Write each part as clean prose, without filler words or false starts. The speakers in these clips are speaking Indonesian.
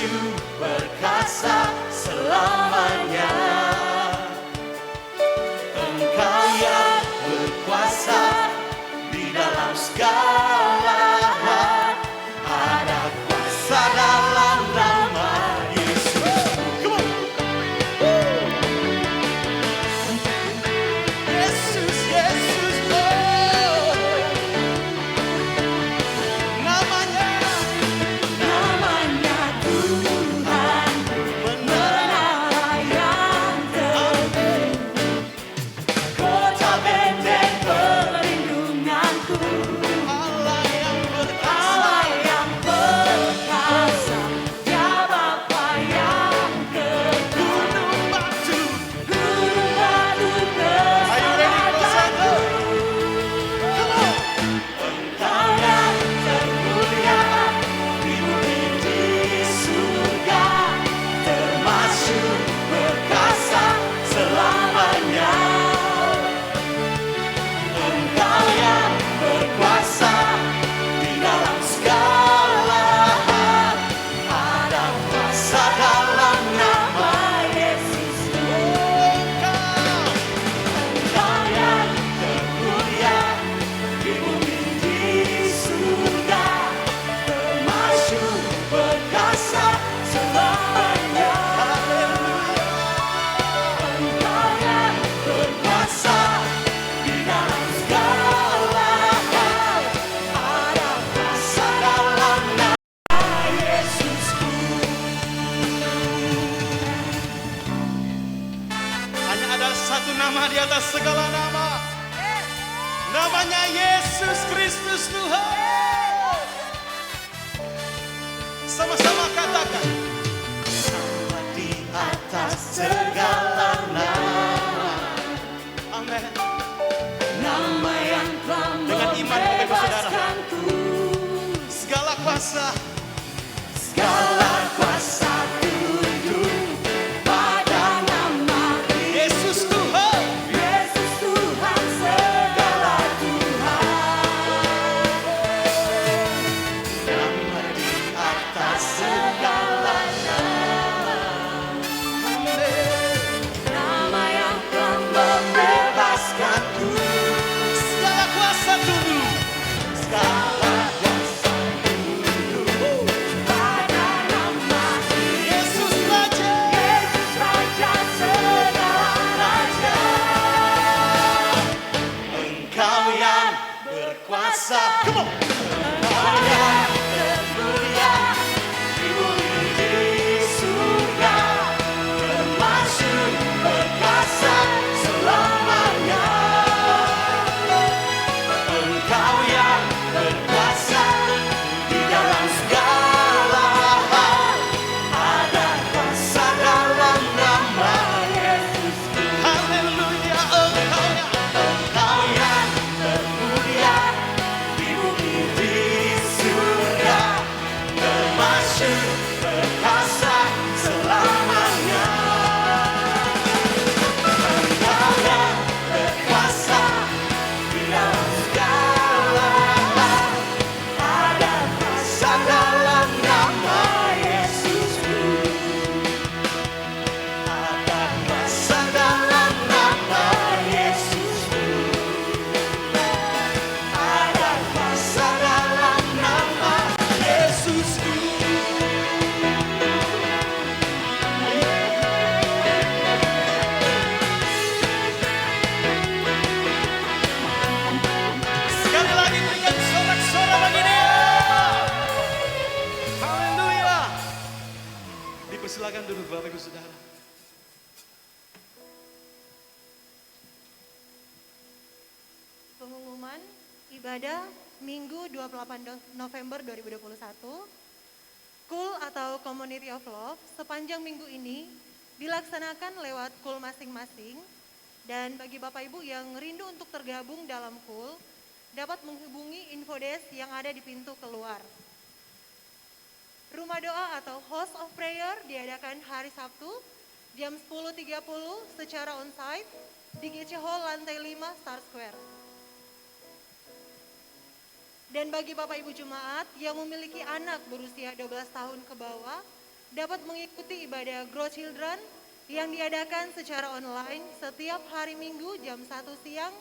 masyhur perkasa selamanya. Engkau yang berkuasa di dalam segala hal, ada kuasa dalam nama Yesus. Come on. Yesus, Yesus, oh. Namanya Tuhan, menara yang teguh, kota benteng perlindunganku, Allah yang perkasa, Dia Bapa yang kekal, gunung batu kesehatanku. Engkau yang termulia di bumi di surga, termasyhur perkasa selamanya. Engkau yang berkuasa di dalam segala hal, ada kuasa dalam nama Yesus. Engkau yang termulia di bumi di surga, termasyhur perkasa selamanya. Engkau yang berkuasa di dalam segala hal, ada kuasa dalam nama Yesusku. Hanya ada satu nama di atas segala nama. Namanya Yesus Kristus Tuhan. Sama-sama katakan. Nama di atas segala nama. Amin. Nama yang telah Dengan iman, Bapak Ibu Saudara. membebaskanku. Segala kuasa Segala kuasa tunduk pada nama Yesus Tuhan. Yesus Tuhan, segala Tuhan. Nama di atas segala nama. Nama yang telah membebaskanku. Segala kuasa tunduk. Segala kuasa tunduk pada nama Yesus Raja. Yesus Raja segala raja. Engkau yang berkuasa, Engkau yang termulia di bumi di surga, termasyhur perkasa selamanya. Engkau yang berkuasa di dalam segala hal, ada kuasa dalam nama Yesus. Haleluya. Engkau yang termulia di bumi di surga, termasyhur perkasa selamanya. Engkau yang berkuasa di dalam segala hal, ada kuasa dalam nama Yesusku. Ada kuasa dalam nama Yesusku. Ada kuasa dalam nama Yesusku. Sekali lagi berikan sorak-sorak bagi Dia. Haleluya. Dipersilakan duduk Bapak Ibu Saudara. Pengumuman ibadah Minggu 28 November 2021, KUL atau Community of Love sepanjang minggu ini dilaksanakan lewat KUL masing-masing. Dan bagi Bapak Ibu yang rindu untuk tergabung dalam KUL, dapat menghubungi infodesk yang ada di pintu keluar. Rumah doa atau House of Prayer diadakan hari Sabtu jam 10.30 secara onsite di GC Hall lantai 5 Star Square. Dan bagi Bapak Ibu Jemaat yang memiliki anak berusia 12 tahun ke bawah dapat mengikuti ibadah Grow Children yang diadakan secara online setiap hari Minggu jam 1 siang,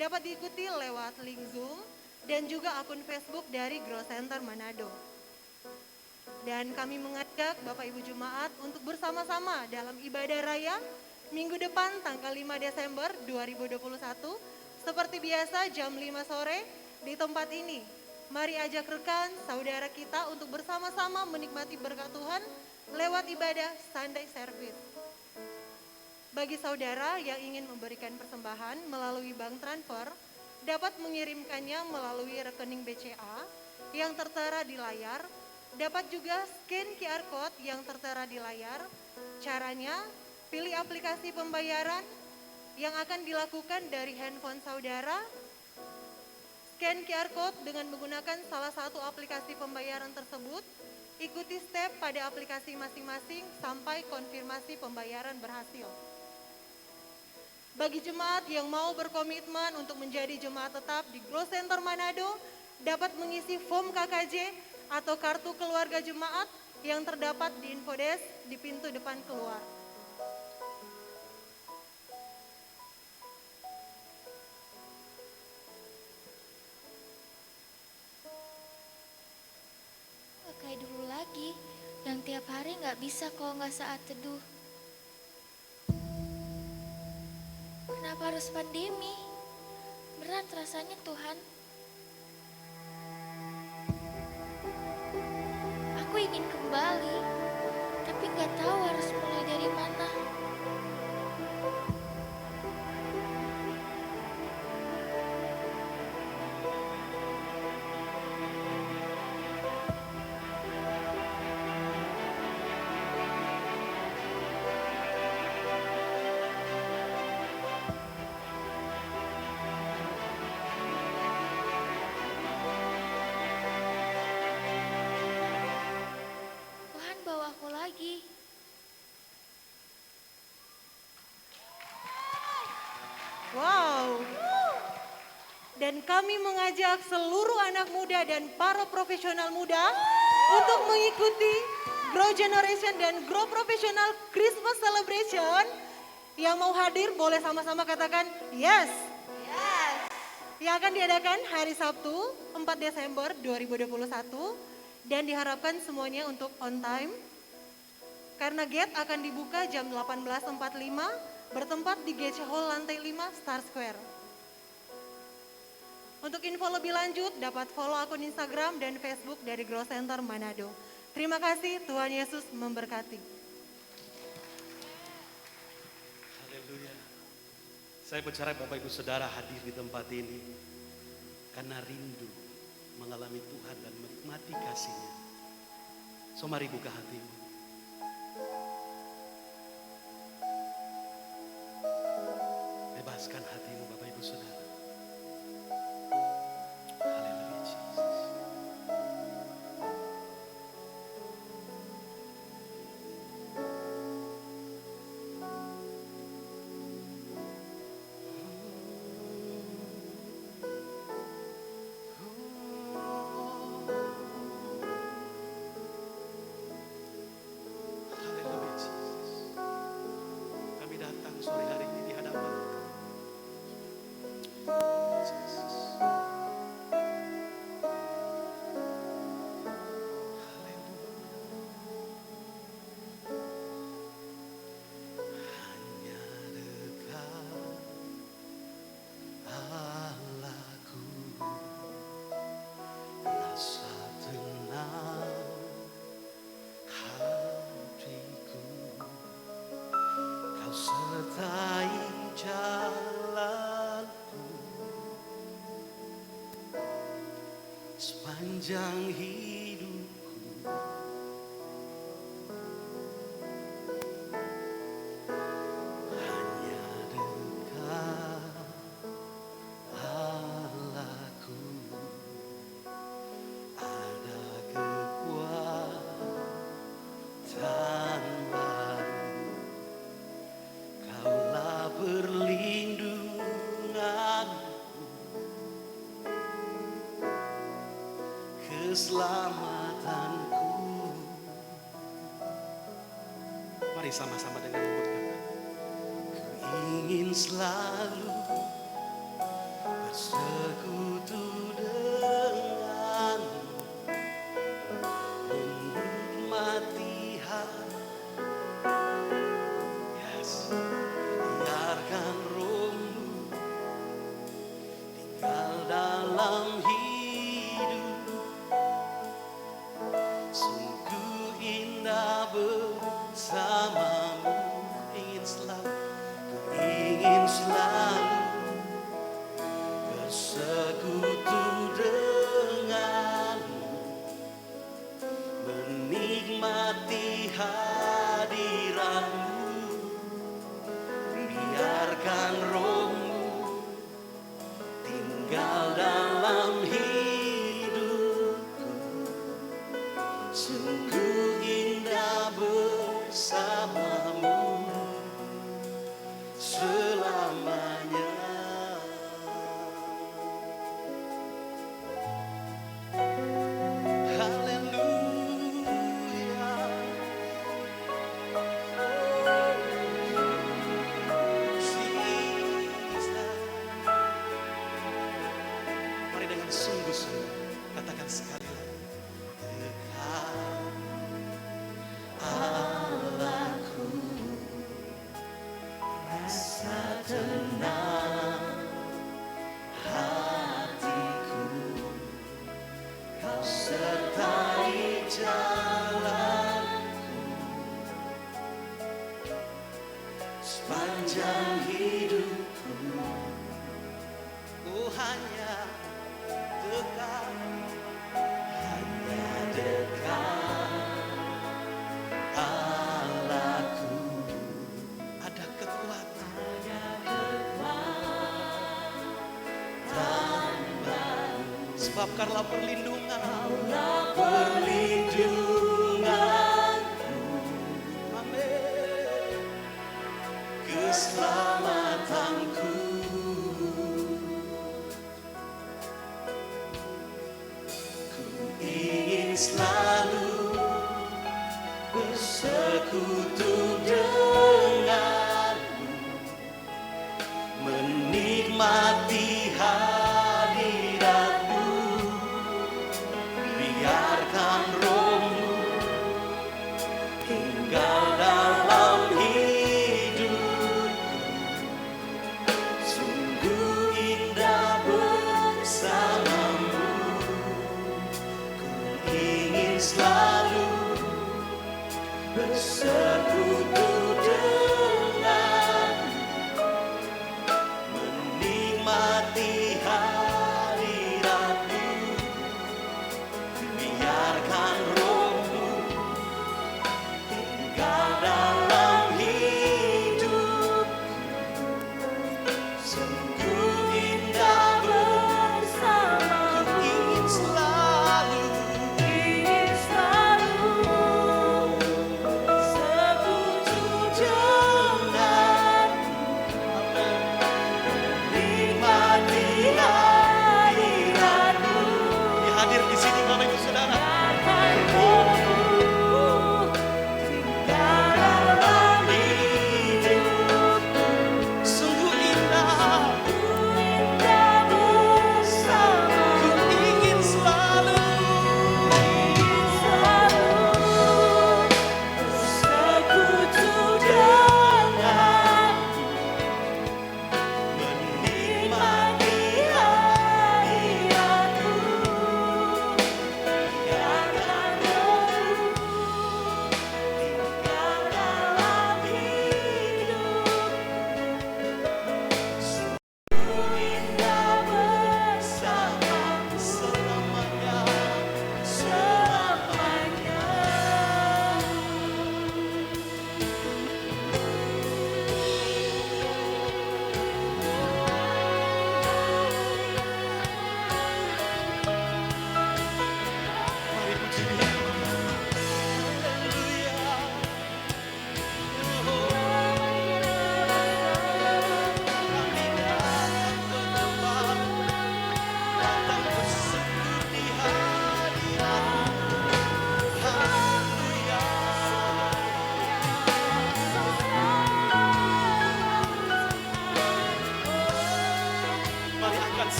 dapat diikuti lewat link Zoom dan juga akun Facebook dari Grow Center Manado. Dan kami mengajak Bapak Ibu Jemaat untuk bersama-sama dalam ibadah raya minggu depan tanggal 5 Desember 2021 seperti biasa jam 5 sore di tempat ini. Mari ajak rekan saudara kita untuk bersama-sama menikmati berkat Tuhan lewat ibadah Sunday Service. Bagi saudara yang ingin memberikan persembahan melalui bank transfer, dapat mengirimkannya melalui rekening BCA yang tertera di layar. Dapat juga scan QR Code yang tertera di layar. Caranya, pilih aplikasi pembayaran yang akan dilakukan dari handphone saudara. Scan QR Code dengan menggunakan salah satu aplikasi pembayaran tersebut. Ikuti step pada aplikasi masing-masing sampai konfirmasi pembayaran berhasil. Bagi jemaat yang mau berkomitmen untuk menjadi jemaat tetap di Grow Center Manado, dapat mengisi form KKJ atau kartu keluarga jemaat yang terdapat di infodesk di pintu depan keluar. Gak kayak dulu lagi, yang tiap hari gak bisa kalau gak saat teduh. Kenapa harus pandemi? Berat rasanya Tuhan. Aku ingin kembali, tapi gak tahu harus mulai dari mana. Tuhan bawa aku lagi. Wow. Dan kami mengajak seluruh anak muda dan para profesional muda untuk mengikuti Grow Generation dan Grow Professional Christmas Celebration. Yang mau hadir boleh sama-sama katakan yes. Yes. Yang akan diadakan hari Sabtu 4 Desember 2021 dan diharapkan semuanya untuk on time. Karena gate akan dibuka jam 18.45 bertempat di GC Hall lantai 5 Star Square. Untuk info lebih lanjut dapat follow akun Instagram dan Facebook dari Grow Center Manado. Terima kasih, Tuhan Yesus memberkati. Haleluya. Saya berharap Bapak Ibu Saudara hadir di tempat ini karena rindu mengalami Tuhan dan menikmati kasih-Nya. So mari buka hatimu. Bebaskan hatimu Bapak Ibu Saudara. Haleluya Jesus. Haleluya Jesus. Kami datang sore hari ini di hadapan Jesus. Hanya dekat Allahku, rasa tenang hatiku, kau sertai jalanku sepanjang hidupku. Hanya dekat Allahku ada kekuatan baru. Kaulah perlindunganku, keselamatan Mari sama-sama dengan lembut kata. Ku ingin selalu bersekutu denganmu, menikmati hati. Yes. Biarkan rohmu tinggal dalam hidup. Sungguh indah bersamamu. Ingin selalu bersekutu denganmu, menikmati hadiratmu. Biarkan rohmu tinggal dalam hidupku. Sungguh indah bersamamu selamanya. Haleluya. Jesus. Mari dengan sungguh-sungguh katakan sekali lagi. Dekat Allahku, rasa tenang hatiku, kau sertai jalanku sepanjang hidupku. Oh hanya dekat, hanya dekat Allahku. Ada kekuatan sebab karena perlindunganku, amin, keselamatanku. Ku ingin selalu bersekutu denganmu, menikmati hadiratmu. Biarkan rohmu tinggal dalam hidupku. Sungguh indah bersamamu. Ku ingin selalu bersekutu denganmu, menikmati hadiratmu. Biarkan rohmu tinggal dalam hidupku. Sungguh indah bersamamu. Ku ingin selalu bersekutu denganmu,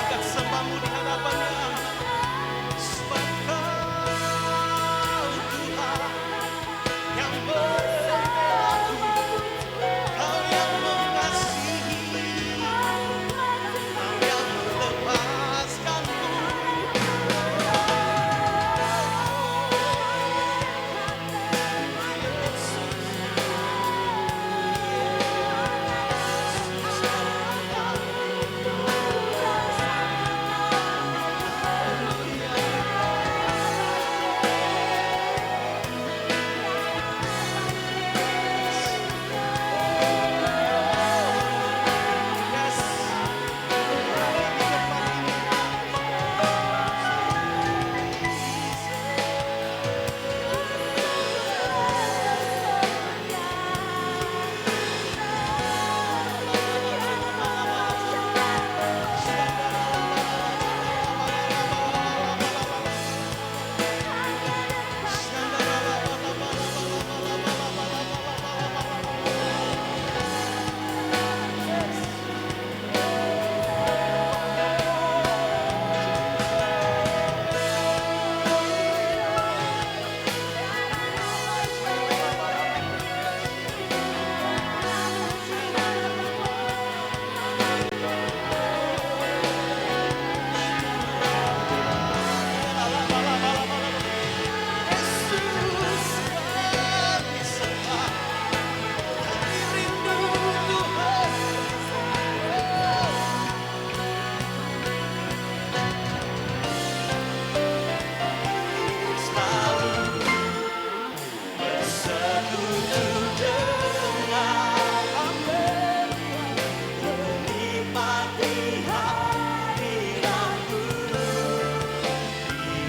angkat sembahmu di hadapannya. Sebab Kau Tuhan yang membelaku, Kau yang mengasihi, Kau yang melepaskanku.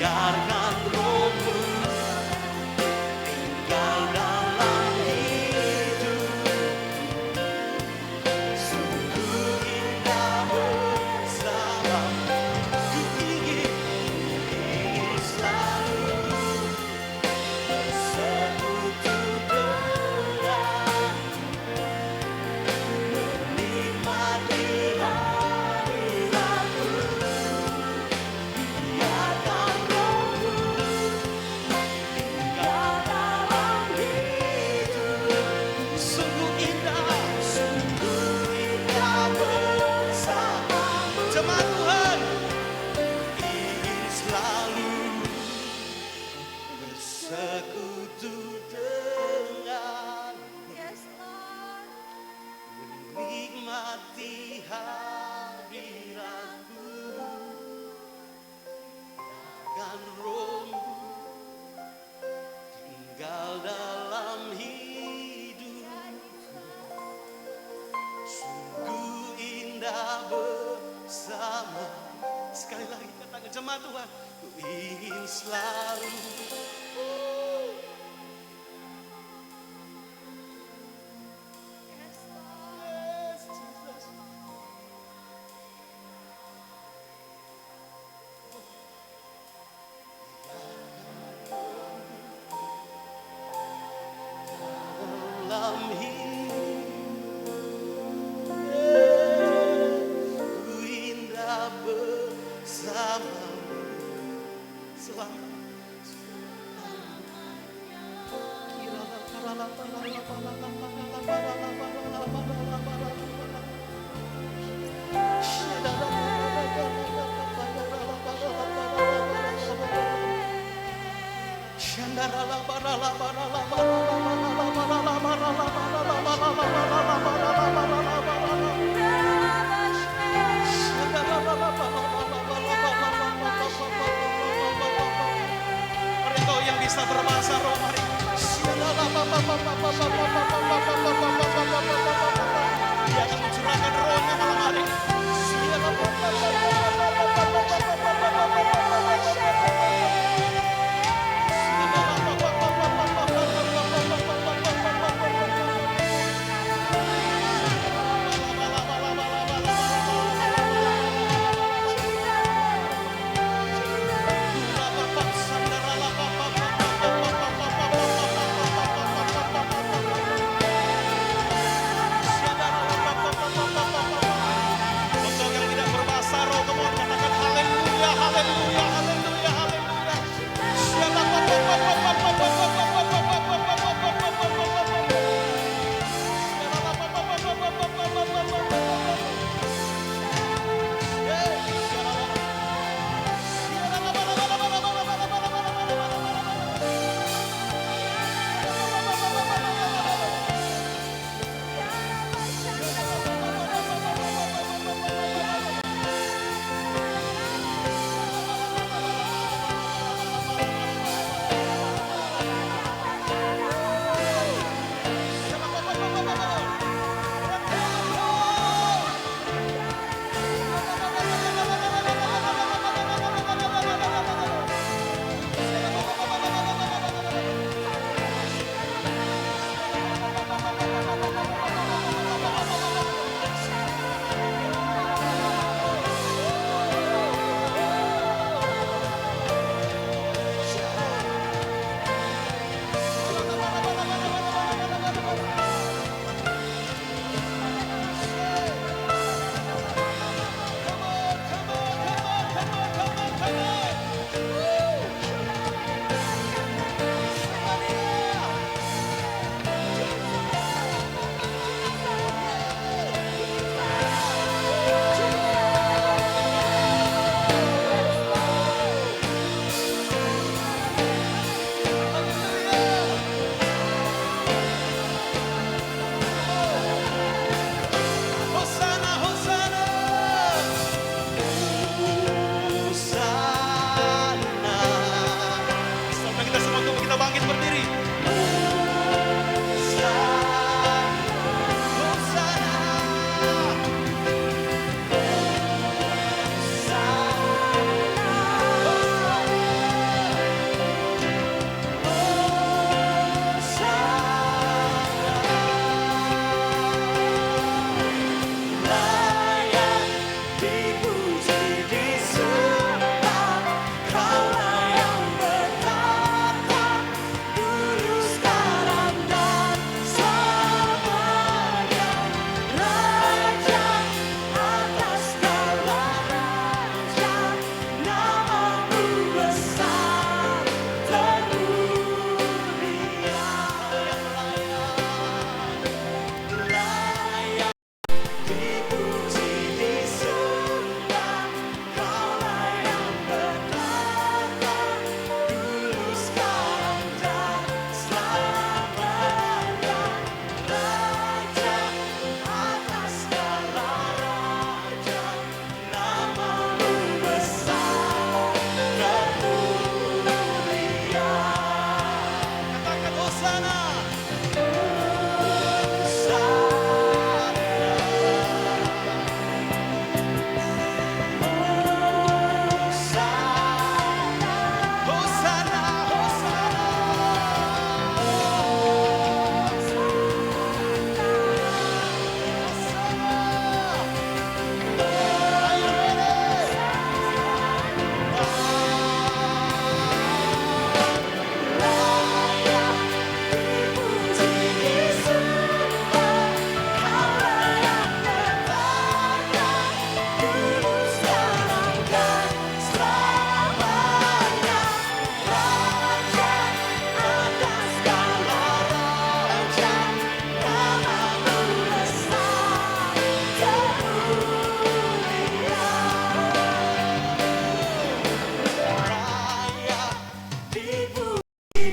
Biarkan rohmu tinggal dalam hidup, sungguh indah bersamamu. Ku ingin selalu bersekutu denganmu, menikmati hadiratmu. Biarkan rohmu tinggal dalam hidup, sungguh indah bersamamu. Jemaat Tuhan, ingin selalu bersekutu dengan, Yes, Lord. menikmati hadiratmu. Kan rohmu tinggal dalam hidup, sungguh indah bersama. Sekali lagi katakan jemaat Tuhan, ku ingin selalu Yes, Jesus. Dalam hidup, ku indah bersamamu Mari kau yang bisa berbahasa roh, mari. Dia akan mencurahkan rohnya malam hari. Untuk yang tidak berbahasa roh,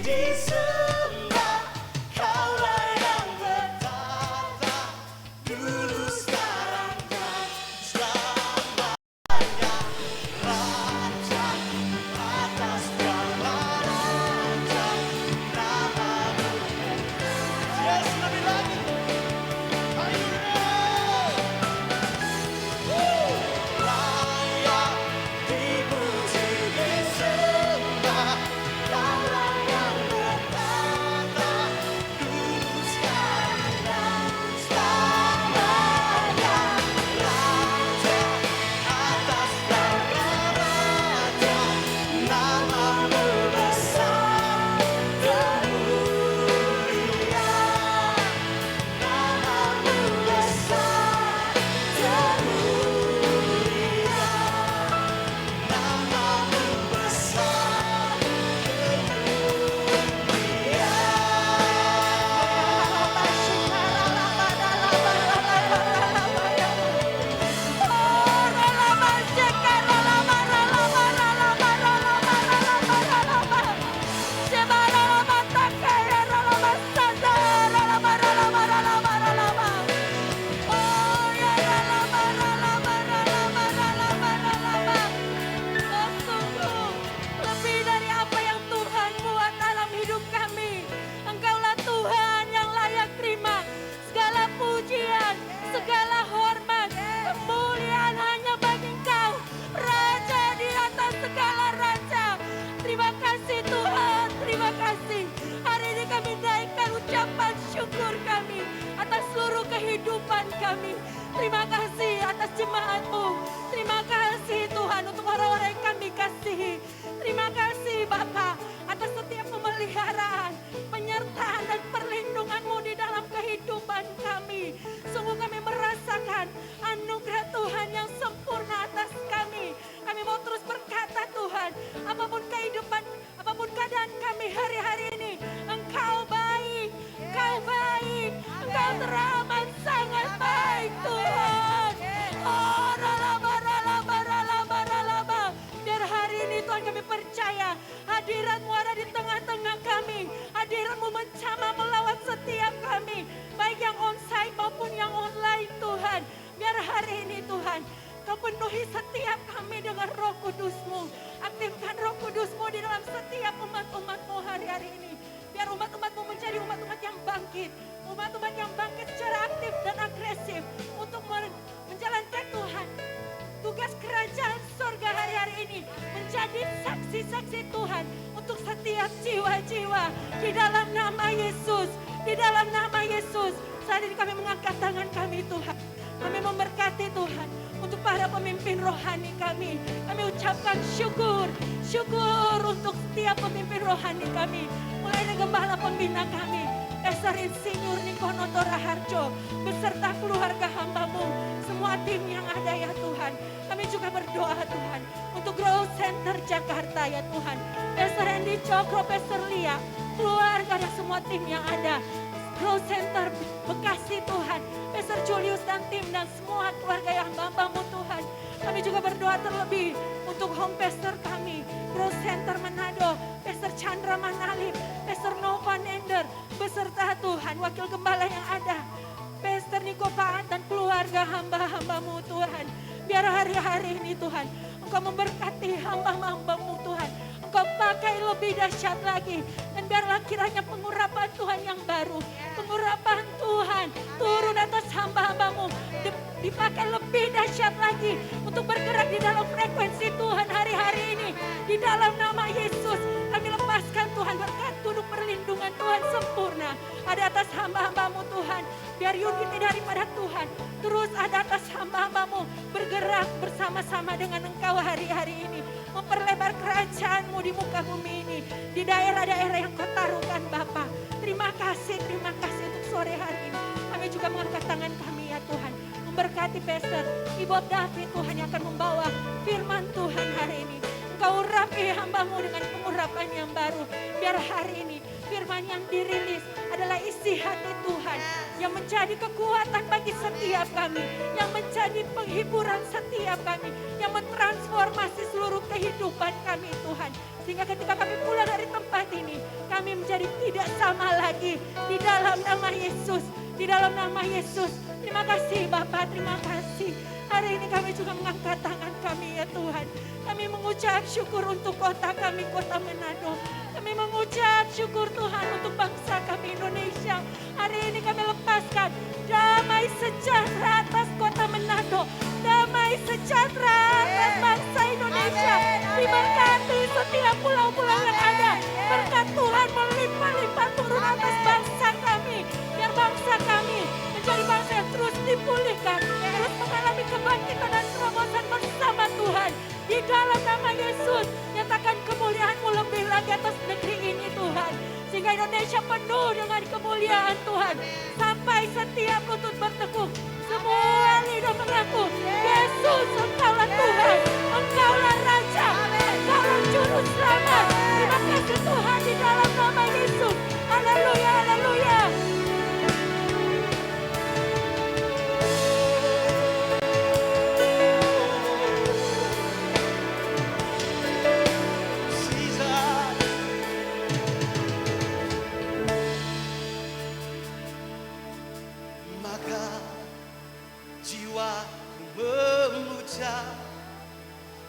disembah, Kaulah yang bertata dulu, sekarang dan selamanya. Raja atas segala raja, namamu. Yes, lebih lagi. Layak dipuji, disembah, Kaulah yang bertata dulu, sekarang dan selamanya. Raja atas segala raja, namamu besar dan mulia. Namamu besar dan mulia. Namamu besar dan mulia. Lebih dari apa yang Tuhan buat dalam hidup kami, Engkaulah Tuhan yang layak terima segala pujian, segala hormat, kemuliaan hanya bagi Engkau, Raja di atas segala raja. Terima kasih Tuhan, terima kasih. Hari ini kami naikkan ucapan syukur kami atas seluruh kehidupan kami. Terima kasih atas jemaat-Mu. Terima kasih Tuhan untuk orang-orang yang kami kasihi. Terima kasih Bapa atas setiap pemeliharaan, penyertaan dan perlindungan-Mu di dalam kehidupan kami. Sungguh kami merasakan anugerah Tuhan yang sempurna atas kami. Kami mau terus berkata Tuhan, apapun kehidupan, apapun keadaan kami hari-hari ini, Engkau baik, Engkau baik, Engkau teramat sangat baik Tuhan. Oh, ralaba. Biar hari ini Tuhan kami percaya hadirat-Mu ada di tengah-tengah kami. Hadirat-Mu menjamah melawat setiap kami, baik yang onsite maupun yang online Tuhan. Biar hari ini Tuhan Kau penuhi setiap kami dengan Roh Kudus-Mu. Aktifkan Roh Kudus-Mu di dalam setiap umat-umat-Mu hari-hari ini. Biar umat-umat-Mu menjadi umat-umat yang bangkit. Umat-umat yang bangkit secara aktif dan agresif untuk menjalankan Tuhan tugas kerajaan sorga hari-hari ini. Menjadi saksi-saksi Tuhan untuk setiap jiwa-jiwa. Di dalam nama Yesus. Di dalam nama Yesus. Saat ini kami mengangkat tangan kami Tuhan. Kami memberkati Tuhan untuk para pemimpin rohani kami. Kami ucapkan syukur. Syukur untuk setiap pemimpin rohani kami. Mulai dari gembala pembina kami, Pastor Insinyur Nikonoto Raharjo, beserta keluarga hamba-Mu, semua tim yang ada ya Tuhan. Kami juga berdoa Tuhan untuk Growth Center Jakarta ya Tuhan. Pastor Andy Cokro, Pastor Lia, keluarga dan semua tim yang ada. Growth Center Bekasi Tuhan, Pastor Julius dan tim dan semua keluarga yang hamba-Mu Tuhan. Kami juga berdoa terlebih untuk home pastor kami, Growth Center Manado, Pastor Chandra Manalip, Pastor Nova Nender, beserta Tuhan wakil gembala yang ada, Pastor Niko Faat dan keluarga hamba-hamba-Mu Tuhan. Biar hari-hari ini Tuhan, Engkau memberkati hamba-hamba-Mu Tuhan. Engkau pakai lebih dahsyat lagi. Dan biarlah kiranya pengurapan Tuhan yang baru. Pengurapan Tuhan turun atas hamba-hamba-Mu. Dipakai lebih dahsyat lagi. Untuk bergerak di dalam frekuensi Tuhan hari-hari ini. Di dalam nama Yesus kami lepaskan Tuhan berkat turun perlindungan Tuhan sempurna. Ada atas hamba-hamba-Mu Tuhan. Biar unity daripada Tuhan terus ada atas hamba-hamba-Mu. Bergerak bersama-sama dengan Engkau hari-hari ini. Memperlebar kerajaan-Mu di muka bumi ini. Di daerah-daerah yang Kau taruhkan Bapa. Terima kasih untuk sore hari ini. Kami juga mengangkat tangan kami ya Tuhan. Memberkati Pastor Ibu David Tuhan yang akan membawa firman Tuhan hari ini. Engkau urapi hamba-Mu dengan pengurapan yang baru. Biar hari ini firman yang dirilis adalah isi hati Tuhan. Yang menjadi kekuatan bagi setiap kami. Yang menjadi penghiburan setiap kami. Yang mentransformasi seluruh kehidupan kami Tuhan. Sehingga ketika kami pulang dari tempat ini, kami menjadi tidak sama lagi. Di dalam nama Yesus, di dalam nama Yesus. Terima kasih Bapak, terima kasih. Hari ini kami juga mengangkat tangan kami ya Tuhan. Kami mengucap syukur untuk kota kami, kota Manado. Kami mengucap syukur Tuhan untuk bangsa kami Indonesia. Hari ini kami lepaskan damai sejahtera atas kota Manado. Damai sejahtera atas bangsa Indonesia. Diberkati setiap pulau-pulau yang ada. Berkat Tuhan melimpah-limpah turun atas bangsa kami. Biar bangsa kami menjadi bangsa yang terus dipulihkan. Terus mengalami kebangkitan dan terobosan bersama Tuhan. Di dalam nama Yesus, nyatakan kemuliaan-Mu lebih lagi atas negeri ini Tuhan. Sehingga Indonesia penuh dengan kemuliaan Tuhan. Sampai setiap lutut bertekuk. Semua lidah mengaku, Yesus Engkaulah Tuhan, Engkaulah Raja, Engkaulah Juru Selamat. Terima kasih Tuhan di dalam nama Yesus. Haleluya, haleluya. Maka jiwaku memuja,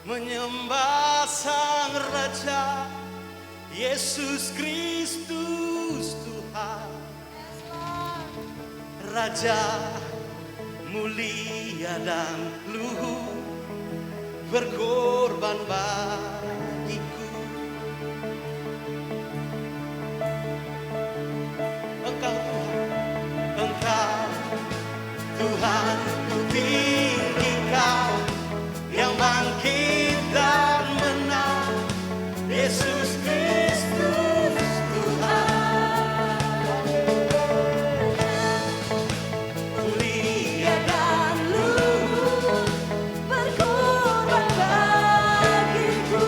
menyembah Sang Raja, Yesus Kristus Tuhan. Raja mulia dan luhur, berkorban bagiku. Engkau Tuhan, Engkau Tuhan, ku tinggikan, yang bangkit dan menang, Yesus Kristus Tuhan. Mulia dan luhur, berkorban bagiku.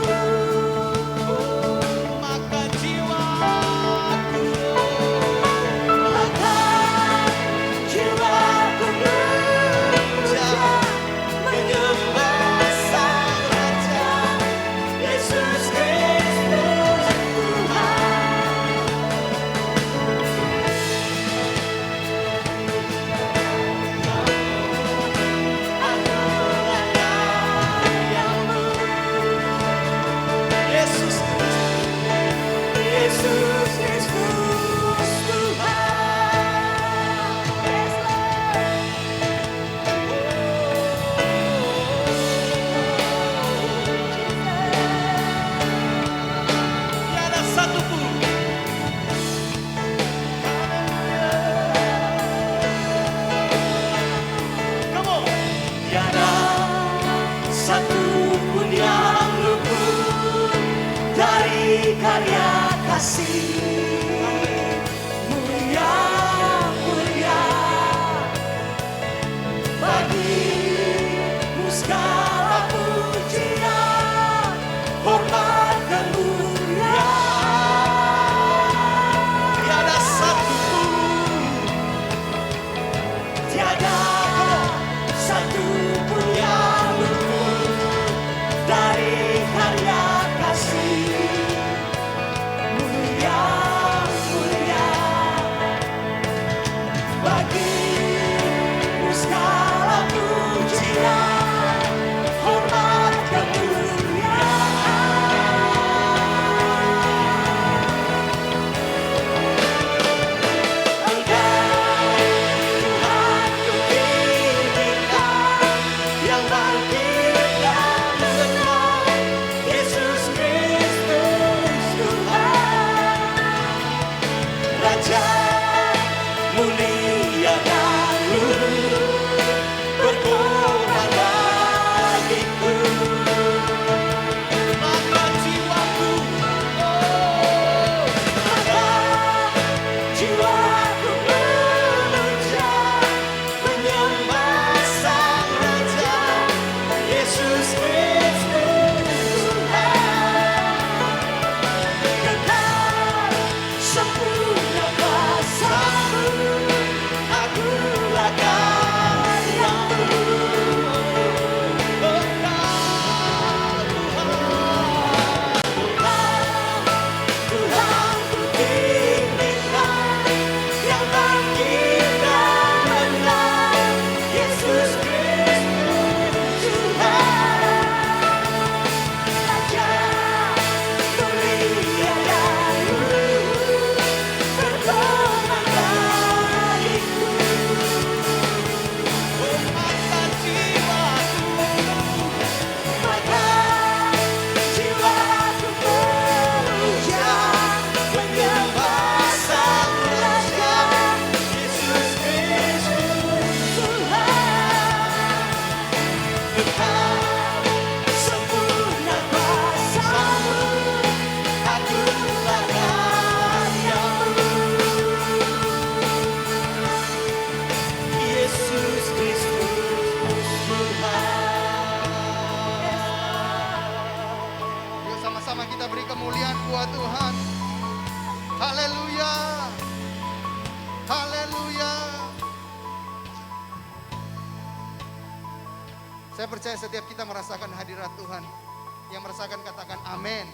Haleluya. Haleluya. Saya percaya setiap kita merasakan hadirat Tuhan. Yang merasakan katakan amin.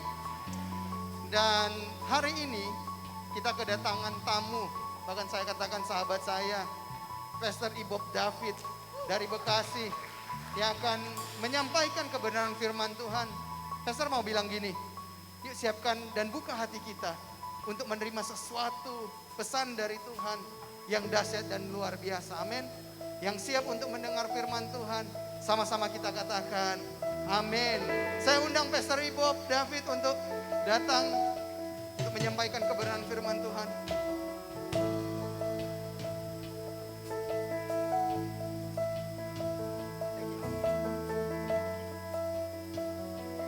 Dan hari ini kita kedatangan tamu. Bahkan saya katakan sahabat saya, Pastor Ibob David dari Bekasi, yang akan menyampaikan kebenaran firman Tuhan. Pastor mau bilang gini, yuk siapkan dan buka hati kita untuk menerima sesuatu pesan dari Tuhan yang dahsyat dan luar biasa. Amin. Yang siap untuk mendengar firman Tuhan, sama-sama kita katakan amin. Saya undang Pastor Ibob David untuk datang untuk menyampaikan kebenaran firman Tuhan.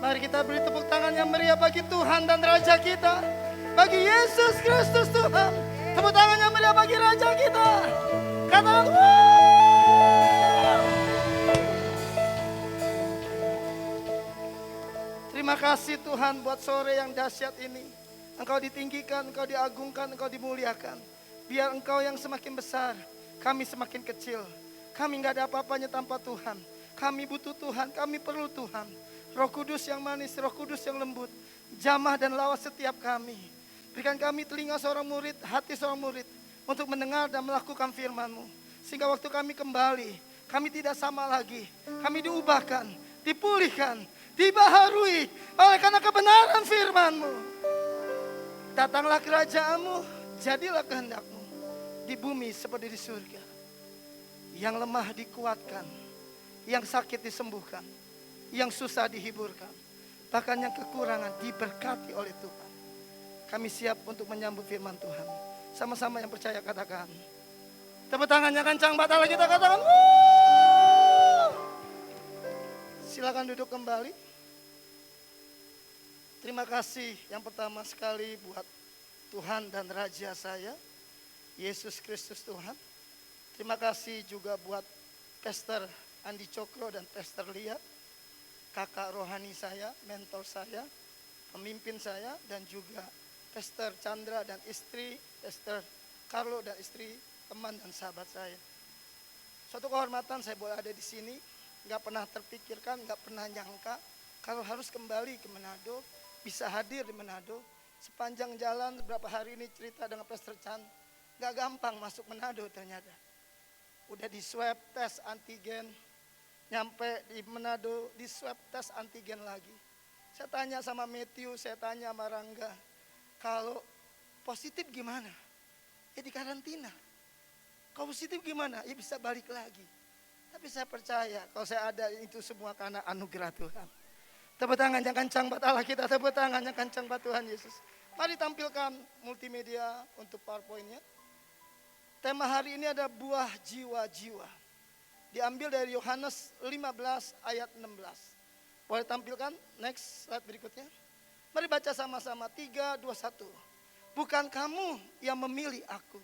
Mari kita beri tepuk tangan yang meriah bagi Tuhan dan Raja kita. Bagi Yesus Kristus Tuhan. Tepuk tangan yang meriah bagi Raja kita. Katakan terima kasih Tuhan buat sore yang dahsyat ini. Engkau ditinggikan, Engkau diagungkan, Engkau dimuliakan. Biar Engkau yang semakin besar, kami semakin kecil. Kami gak ada apa-apanya tanpa Tuhan. Kami butuh Tuhan, kami perlu Tuhan. Roh Kudus yang manis, Roh Kudus yang lembut, jamah dan lawas setiap kami. Berikan kami telinga seorang murid, hati seorang murid, untuk mendengar dan melakukan firman-Mu. Sehingga waktu kami kembali, kami tidak sama lagi. Kami diubahkan, dipulihkan, dibaharui oleh karena kebenaran firman-Mu. Datanglah kerajaan-Mu, jadilah kehendak-Mu, di bumi seperti di surga. Yang lemah dikuatkan, yang sakit disembuhkan, yang susah dihiburkan, bahkan yang kekurangan diberkati oleh Tuhan. Kami siap untuk menyambut firman Tuhan. Sama-sama yang percaya katakan. Tepuk tangannya kencang, batal kita katakan. Wuh! Silakan duduk kembali. Terima kasih yang pertama sekali buat Tuhan dan Raja saya, Yesus Kristus Tuhan. Terima kasih juga buat Pastor Andi Cokro dan Pastor Lia, kakak rohani saya, mentor saya, pemimpin saya, dan juga Pastor Chandra dan istri, Pastor Carlo dan istri, teman dan sahabat saya. Suatu kehormatan saya boleh ada di sini, nggak pernah terpikirkan, nggak pernah nyangka kalau harus kembali ke Manado, bisa hadir di Manado. Sepanjang jalan beberapa hari ini cerita dengan Pastor Chan, nggak gampang masuk Manado ternyata. Udah di swab tes antigen, nyampe di Manado di swab tes antigen lagi. Saya tanya sama Matthew, saya tanya sama Rangga, kalau positif gimana? Ya di karantina. Kalau positif gimana? Ya bisa balik lagi. Tapi saya percaya kalau saya ada itu semua karena anugerah Tuhan. Tepuk tangan yang kencang buat Allah kita, tepuk tangan yang kencang buat Tuhan Yesus. Mari tampilkan multimedia untuk PowerPoint-nya. Tema hari ini ada buah jiwa-jiwa. Diambil dari Yohanes 15 ayat 16. Boleh tampilkan next slide berikutnya. Mari baca sama-sama 3, 2, 1. Bukan kamu yang memilih aku,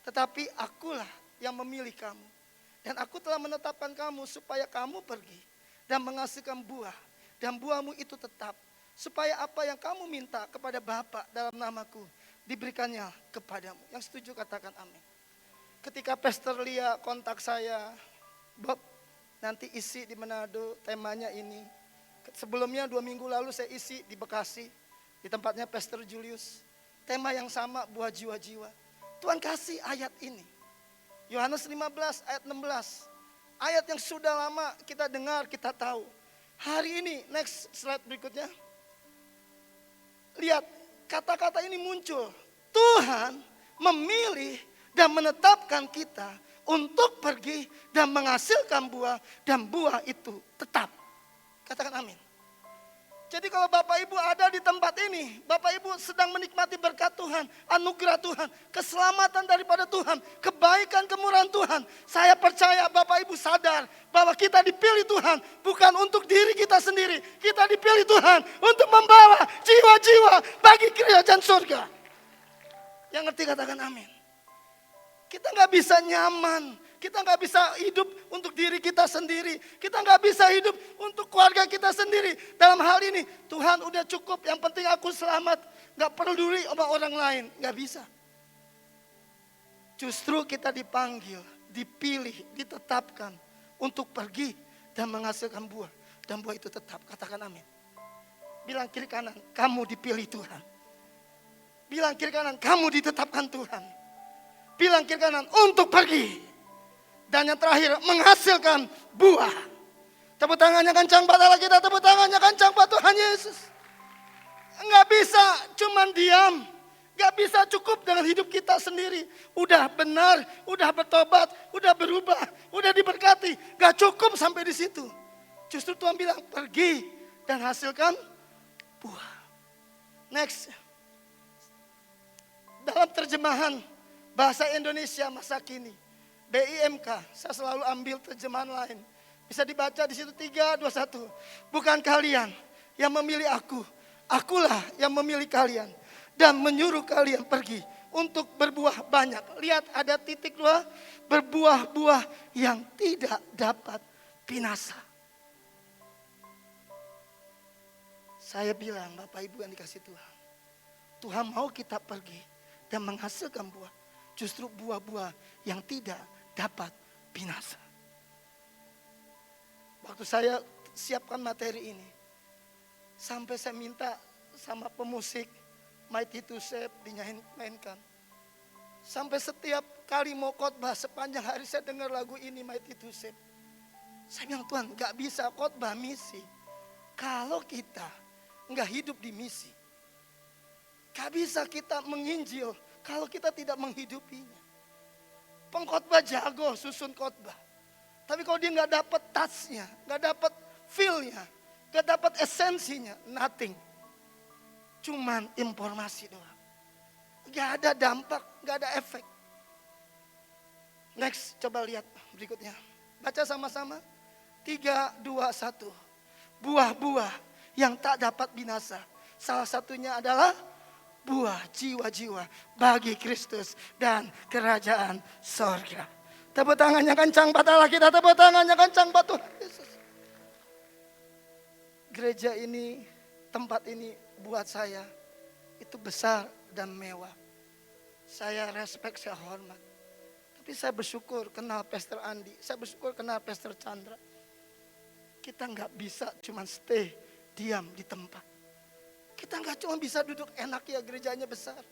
tetapi akulah yang memilih kamu. Dan aku telah menetapkan kamu supaya kamu pergi dan menghasilkan buah. Dan buahmu itu tetap. Supaya apa yang kamu minta kepada Bapa dalam namaku diberikannya kepadamu. Yang setuju katakan amin. Ketika Pastor Lia kontak saya, Bob, nanti isi di Manado, temanya ini. Sebelumnya 2 minggu lalu saya isi di Bekasi, di tempatnya Pastor Julius. Tema yang sama, buah jiwa-jiwa. Tuhan kasih ayat ini. Yohanes 15 ayat 16. Ayat yang sudah lama kita dengar, kita tahu. Hari ini, next slide berikutnya. Lihat, kata-kata ini muncul. Tuhan memilih dan menetapkan kita untuk pergi dan menghasilkan buah, dan buah itu tetap. Katakan amin. Jadi kalau Bapak Ibu ada di tempat ini, Bapak Ibu sedang menikmati berkat Tuhan, anugerah Tuhan, keselamatan daripada Tuhan, kebaikan kemurahan Tuhan. Saya percaya Bapak Ibu sadar bahwa kita dipilih Tuhan bukan untuk diri kita sendiri. Kita dipilih Tuhan untuk membawa jiwa-jiwa bagi kerajaan surga. Yang ngerti katakan amin. Kita nggak bisa nyaman, kita nggak bisa hidup untuk diri kita sendiri, kita nggak bisa hidup untuk keluarga kita sendiri. Dalam hal ini Tuhan udah cukup, yang penting aku selamat. gak peduli sama orang lain. Gak bisa. Justru kita dipanggil, dipilih, ditetapkan untuk pergi dan menghasilkan buah. Dan buah itu tetap, katakan amin. Bilang kiri kanan, kamu dipilih Tuhan. Bilang kiri kanan, kamu ditetapkan Tuhan. Bilang kiri kanan, untuk pergi. Dan yang terakhir, menghasilkan buah. Tepuk tangannya kencang buat Allah kita, tepuk tangannya kencang buat Tuhan Yesus. Enggak bisa cuman diam. Enggak bisa cukup dengan hidup kita sendiri. Udah benar, udah bertobat, udah berubah, udah diberkati. Enggak cukup sampai di situ. Justru Tuhan bilang, pergi dan hasilkan buah. Next. Dalam terjemahan bahasa Indonesia masa kini, BIMK, saya selalu ambil terjemahan lain. Bisa dibaca di situ 3, 2, 1. Bukan kalian yang memilih aku, akulah yang memilih kalian dan menyuruh kalian pergi untuk berbuah banyak. Lihat ada titik 2, berbuah-buah yang tidak dapat binasa. Saya bilang, Bapak Ibu yang dikasih Tuhan, Tuhan mau kita pergi dan menghasilkan buah. Justru buah-buah yang tidak dapat binasa. Waktu saya siapkan materi ini, sampai saya minta sama pemusik Mighty to Save dinyanyikan. Sampai setiap kali mau khotbah sepanjang hari saya dengar lagu ini Mighty to Save. Saya bilang, Tuhan, gak bisa khotbah misi kalau kita nggak hidup di misi. Gak bisa kita menginjil kalau kita tidak menghidupinya. Pengkhotbah jago susun khotbah, tapi kalau dia nggak dapat touch-nya, nggak dapat feel-nya, nggak dapat esensinya, nothing. Cuman informasi doang. Nggak ada dampak, nggak ada efek. Next, coba lihat berikutnya. Baca sama-sama. 3, 2, 1. Buah-buah yang tak dapat binasa. Salah satunya adalah buah jiwa-jiwa bagi Kristus dan kerajaan sorga. Tepuk tangannya kencang buat Allah kita, tepuk tangannya kencang buat Tuhan Yesus. Gereja ini, tempat ini buat saya itu besar dan mewah. Saya respect, saya hormat. Tapi saya bersyukur kenal Pastor Andi, saya bersyukur kenal Pastor Chandra. Kita nggak bisa cuma stay diam di tempat. Kita nggak cuma bisa duduk enak ya gerejanya besar.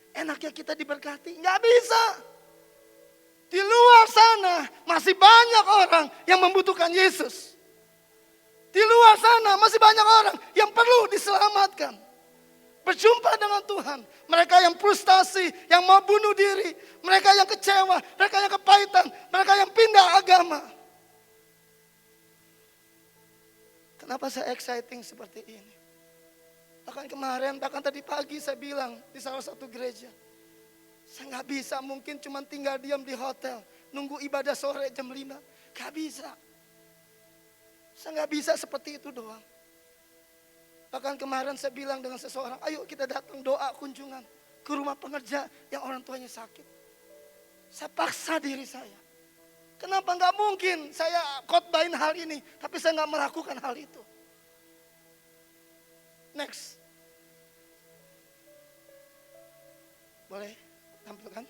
Enak ya kita diberkati. Nggak bisa. Di luar sana masih banyak orang yang membutuhkan Yesus. Di luar sana masih banyak orang yang perlu diselamatkan. Berjumpa dengan Tuhan. Mereka yang frustasi, yang mau bunuh diri. Mereka yang kecewa, mereka yang kepahitan, mereka yang pindah agama. Kenapa saya exciting seperti ini? Bahkan kemarin, bahkan tadi pagi saya bilang di salah satu gereja. Saya nggak bisa mungkin cuma tinggal diam di hotel. Nunggu ibadah sore jam 5. Gak bisa. Saya nggak bisa seperti itu doang. Bahkan kemarin saya bilang dengan seseorang, ayo kita datang doa kunjungan ke rumah pengerja yang orang tuanya sakit. Saya paksa diri saya. Kenapa nggak mungkin saya khotbahin hal ini, tapi saya nggak melakukan hal itu. Next. Boleh tampilkan?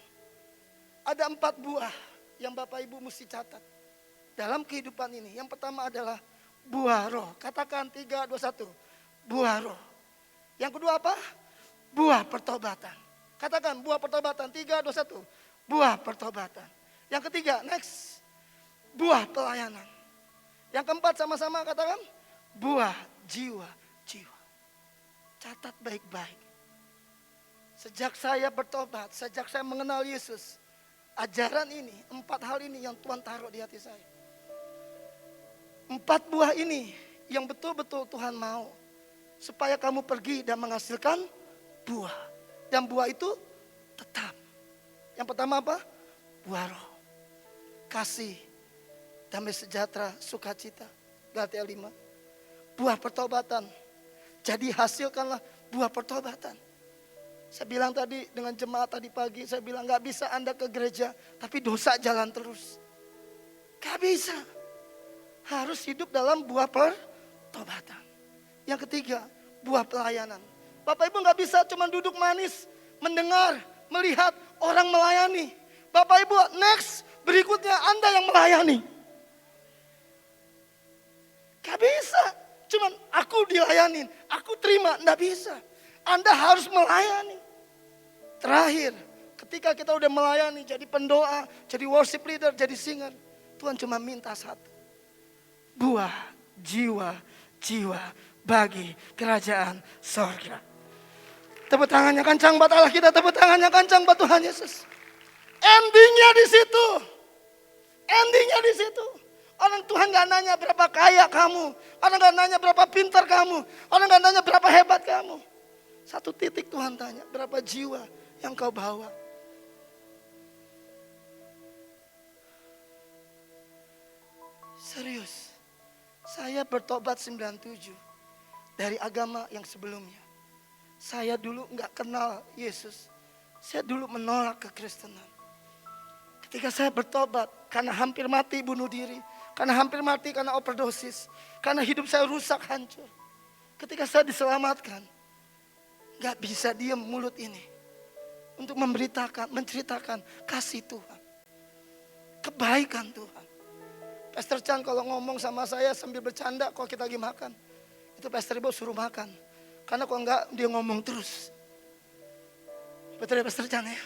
Ada 4 buah yang Bapak Ibu mesti catat dalam kehidupan ini. Yang pertama adalah buah roh. Katakan 3, 2, 1. Buah roh. Yang kedua apa? Buah pertobatan. Katakan buah pertobatan. 3, 2, 1. Buah pertobatan. Yang ketiga, next. Buah pelayanan. Yang keempat sama-sama katakan. Buah jiwa-jiwa. Catat baik-baik. Sejak saya bertobat, sejak saya mengenal Yesus. Ajaran ini, 4 hal ini yang Tuhan taruh di hati saya. 4 buah ini yang betul-betul Tuhan mau. Supaya kamu pergi dan menghasilkan buah. Dan buah itu tetap. Yang pertama apa? Buah roh. Kasih, damai sejahtera, sukacita. Galatia 5. Buah pertobatan. Jadi hasilkanlah buah pertobatan. Saya bilang tadi dengan jemaat tadi pagi, saya bilang gak bisa Anda ke gereja, tapi dosa jalan terus. Gak bisa. Harus hidup dalam buah pertobatan. Yang ketiga, buah pelayanan. Bapak Ibu nggak bisa cuma duduk manis, mendengar, melihat orang melayani. Bapak Ibu, next, berikutnya Anda yang melayani. Gak bisa, cuman aku dilayanin, aku terima, nggak bisa. Anda harus melayani. Terakhir, ketika kita udah melayani, jadi pendoa, jadi worship leader, jadi singer, Tuhan cuma minta satu. Buah jiwa bagi kerajaan sorga. Tepuk tangannya kencang buat Allah kita, tepuk tangannya kencang buat Tuhan Yesus. Endingnya di situ. Endingnya di situ. Orang Tuhan gak nanya berapa kaya kamu. Orang gak nanya berapa pintar kamu. Orang gak nanya berapa hebat kamu. Satu titik Tuhan tanya, berapa jiwa yang kau bawa. Serius. Saya bertobat 97 dari agama yang sebelumnya. Saya dulu gak kenal Yesus. Saya dulu menolak kekristenan. Ketika saya bertobat, karena hampir mati bunuh diri. Karena hampir mati karena overdosis. Karena hidup saya rusak, hancur. Ketika saya diselamatkan, gak bisa diam mulut ini. Untuk memberitakan, menceritakan kasih Tuhan. Kebaikan Tuhan. Pastor Chan kalau ngomong sama saya sambil bercanda kalau kita lagi makan. Itu Pastor Ibo suruh makan. Karena kalau enggak dia ngomong terus. Betul ya Pastor Chan ya?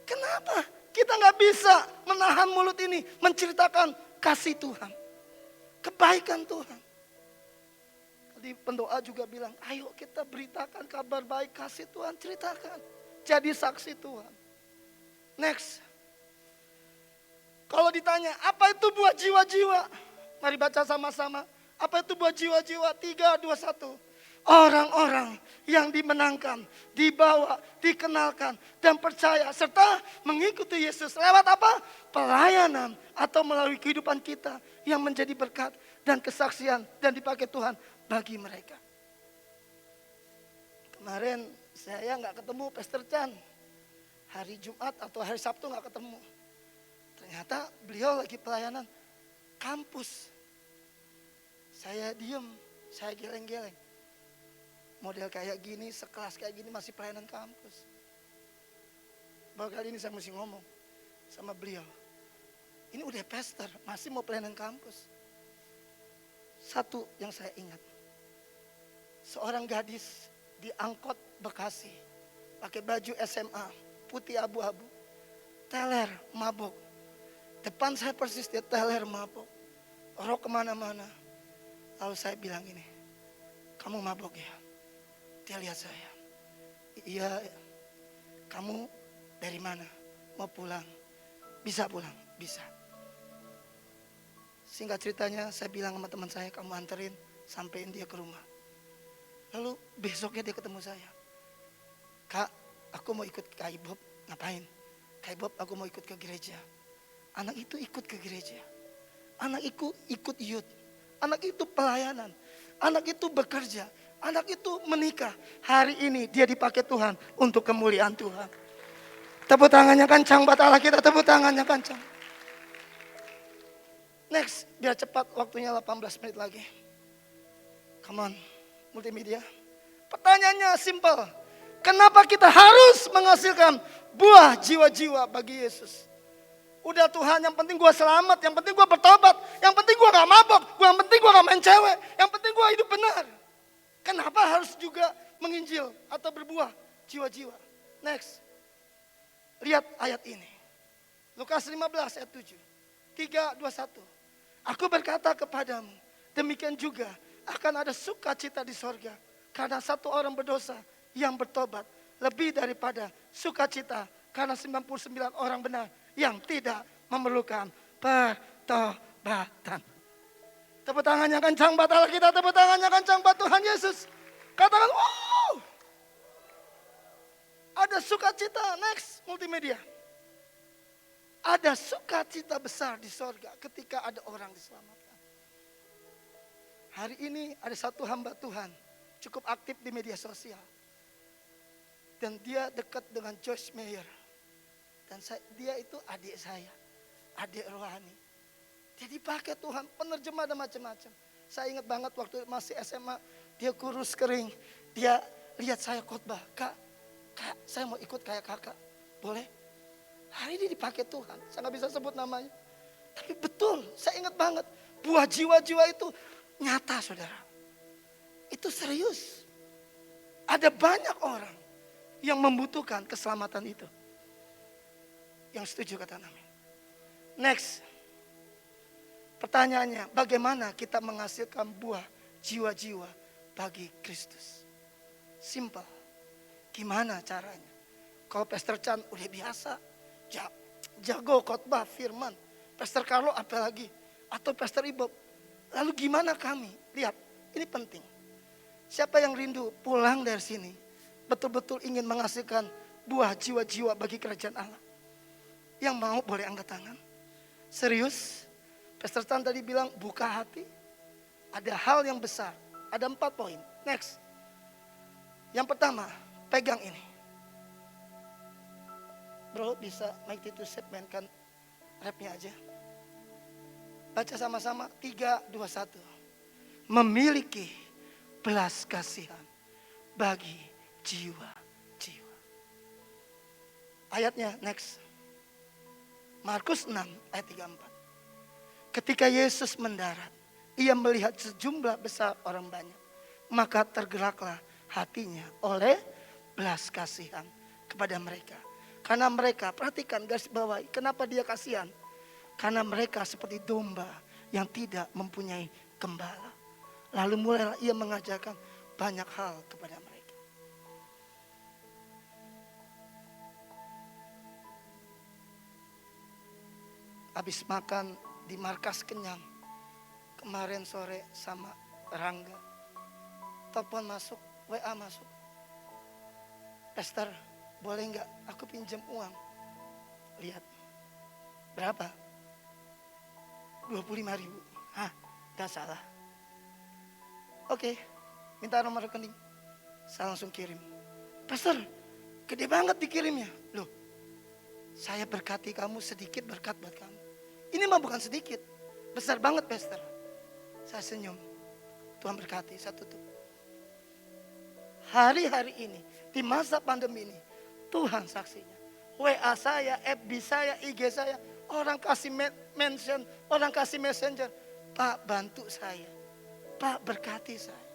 Kenapa? Kita nggak bisa menahan mulut ini menceritakan kasih Tuhan. Kebaikan Tuhan. Tadi pendoa juga bilang, ayo kita beritakan kabar baik kasih Tuhan. Ceritakan. Jadi saksi Tuhan. Next. Kalau ditanya, apa itu buat jiwa-jiwa? Mari baca sama-sama. Apa itu buat jiwa-jiwa? 3, 2, 1. Orang-orang yang dimenangkan, dibawa, dikenalkan, dan percaya. Serta mengikuti Yesus. Lewat apa? Pelayanan atau melalui kehidupan kita yang menjadi berkat dan kesaksian dan dipakai Tuhan bagi mereka. Kemarin saya nggak ketemu Pastor Chan. Hari Jumat atau hari Sabtu nggak ketemu. Ternyata beliau lagi pelayanan kampus. Saya diem, saya geleng-geleng. Model kayak gini, sekelas kayak gini masih pelayanan kampus. Baru kali ini saya mesti ngomong sama beliau. Ini udah pastor, masih mau pelayanan kampus. Satu yang saya ingat. Seorang gadis di angkot Bekasi. Pakai baju SMA, putih abu-abu. Teler, mabok. Depan saya persis dia teler, mabok. Rok kemana-mana. Lalu saya bilang ini, kamu mabok ya? Dia lihat saya. Iya, kamu dari mana? Mau pulang? Bisa pulang? Bisa. Singkat ceritanya saya bilang sama teman saya, kamu anterin sampein dia ke rumah. Lalu besoknya dia ketemu saya. Kak, aku mau ikut Kak Ibob. Ngapain? Kak Ibob, aku mau ikut ke gereja. Anak itu ikut ke gereja. Anak itu ikut youth. Anak itu pelayanan. Anak itu bekerja. Anak itu menikah. Hari ini dia dipakai Tuhan untuk kemuliaan Tuhan. Tepuk tangannya kencang buat Allah kita. Tepuk tangannya kencang. Next, biar cepat waktunya 18 menit lagi. Come on, multimedia. Pertanyaannya simple. Kenapa kita harus menghasilkan buah jiwa-jiwa bagi Yesus? Udah Tuhan, yang penting gue selamat, yang penting gue bertobat, yang penting gue gak mabok, yang penting gue gak main cewek, yang penting gue hidup benar. Kenapa harus juga menginjil atau berbuah jiwa-jiwa? Next. Lihat ayat ini. Lukas 15 ayat 7. 3, 2, 1. Aku berkata kepadamu, demikian juga akan ada sukacita di sorga. Karena satu orang berdosa yang bertobat. Lebih daripada sukacita karena 99 orang benar yang tidak memerlukan pertobatan. Tepuk tangannya kencang buat Allah kita, tepuk tangannya kencang buat Tuhan Yesus. Katakan, wow. Ada sukacita, next multimedia. Ada sukacita besar di sorga ketika ada orang diselamatkan. Hari ini ada satu hamba Tuhan, cukup aktif di media sosial. Dan dia dekat dengan Joyce Meyer. Dan dia itu adik saya, adik rohani. Dia dipakai Tuhan, penerjemah dan macam-macam. Saya ingat banget waktu masih SMA, dia kurus kering. Dia lihat saya khotbah, kak saya mau ikut kayak kakak, boleh? Hari ini dipakai Tuhan, saya nggak bisa sebut namanya. Tapi betul, saya ingat banget, buah jiwa-jiwa itu nyata saudara. Itu serius. Ada banyak orang yang membutuhkan keselamatan itu. Yang setuju kata amin. Next. Pertanyaannya, bagaimana kita menghasilkan buah jiwa-jiwa bagi Kristus? Simple. Gimana caranya? Kalau Pastor Chan udah biasa, jago khotbah firman. Pastor Carlo apalagi, atau Pastor Ibob. Lalu gimana kami? Lihat, ini penting. Siapa yang rindu pulang dari sini, betul-betul ingin menghasilkan buah jiwa-jiwa bagi kerajaan Allah? Yang mau boleh angkat tangan. Serius? Pastor Chan tadi bilang buka hati. Ada hal yang besar. Ada 4 poin. Next. Yang pertama, pegang ini. Bro, bisa Mighty to Save mainkan rapnya aja. Baca sama-sama 3, 2, 1. Memiliki belas kasihan bagi jiwa-jiwa. Ayatnya next. Markus 6 ayat 34. Ketika Yesus mendarat, ia melihat sejumlah besar orang banyak. Maka tergeraklah hatinya oleh belas kasihan kepada mereka. Karena mereka, perhatikan garis bawahi, kenapa dia kasihan? Karena mereka seperti domba yang tidak mempunyai gembala. Lalu mulailah ia mengajarkan banyak hal kepada mereka. Habis makan di markas kenyang, kemarin sore sama Rangga, telepon masuk, WA masuk. Pastor, boleh nggak aku pinjam uang? Lihat, berapa? 25.000. Hah, gak salah. Oke, minta nomor rekening. Saya langsung kirim. Pastor, gede banget dikirimnya. Loh, saya berkati kamu sedikit berkat buat kamu. Ini mah bukan sedikit, besar banget Pastor. Saya senyum. Tuhan berkati, saya tutup. Hari-hari ini, di masa pandemi ini, Tuhan saksinya. WA saya, FB saya, IG saya, orang kasih mention, orang kasih messenger. Pak, bantu saya. Pak, berkati saya.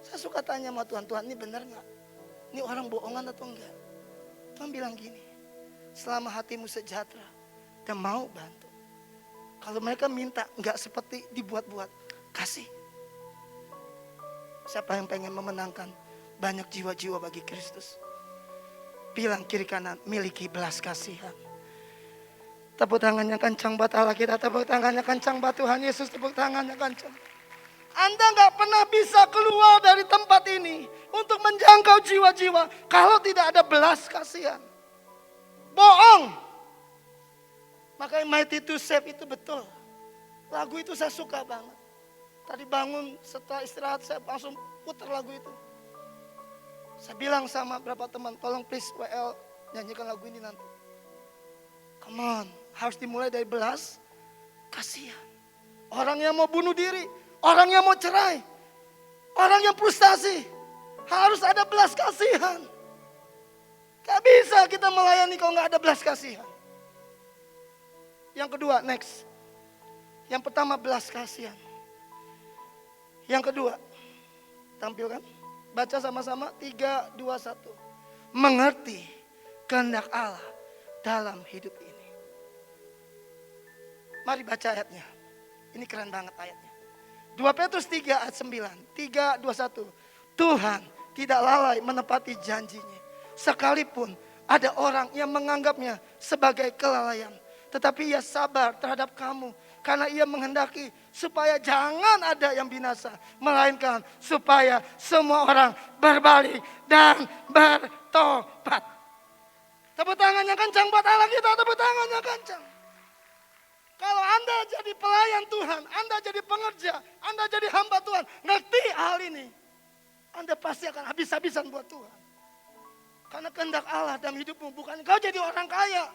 Saya suka tanya sama Tuhan, Tuhan ini benar gak? Ini orang bohongan atau enggak? Tuhan bilang gini, selama hatimu sejahtera dan mau bantu. Kalau mereka minta enggak seperti dibuat-buat, kasih. Siapa yang pengen memenangkan banyak jiwa-jiwa bagi Kristus? Bilang kiri kanan, miliki belas kasihan. Tepuk tangannya kencang buat Allah kita, tepuk tangannya kencang buat Tuhan Yesus, tepuk tangannya kencang. Anda gak pernah bisa keluar dari tempat ini untuk menjangkau jiwa-jiwa kalau tidak ada belas kasihan. Bohong. Makanya Mighty to Save itu betul. Lagu itu saya suka banget. Tadi bangun setelah istirahat saya langsung putar lagu itu. Saya bilang sama beberapa teman, tolong please WL nyanyikan lagu ini nanti. Come on, harus dimulai dari belas kasihan. Orang yang mau bunuh diri, orang yang mau cerai, orang yang frustasi, harus ada belas kasihan. Gak bisa kita melayani kalau gak ada belas kasihan. Yang kedua, next. Yang pertama belas kasihan. Yang kedua, tampilkan. Baca sama-sama, 3, 2, 1. Mengerti kehendak Allah dalam hidup ini. Mari baca ayatnya. Ini keren banget ayatnya. 2 Petrus 3 ayat 9. 3, 2, 1. Tuhan tidak lalai menepati janjinya. Sekalipun ada orang yang menganggapnya sebagai kelalaian. Tetapi ia sabar terhadap kamu. Karena ia menghendaki supaya jangan ada yang binasa. Melainkan supaya semua orang berbalik dan bertobat. Tepuk tangannya kencang buat Allah kita. Tepuk tangannya kencang. Kalau Anda jadi pelayan Tuhan, Anda jadi pengerja, Anda jadi hamba Tuhan, ngerti hal ini, Anda pasti akan habis-habisan buat Tuhan. Karena kehendak Allah dalam hidupmu bukan kau jadi orang kaya.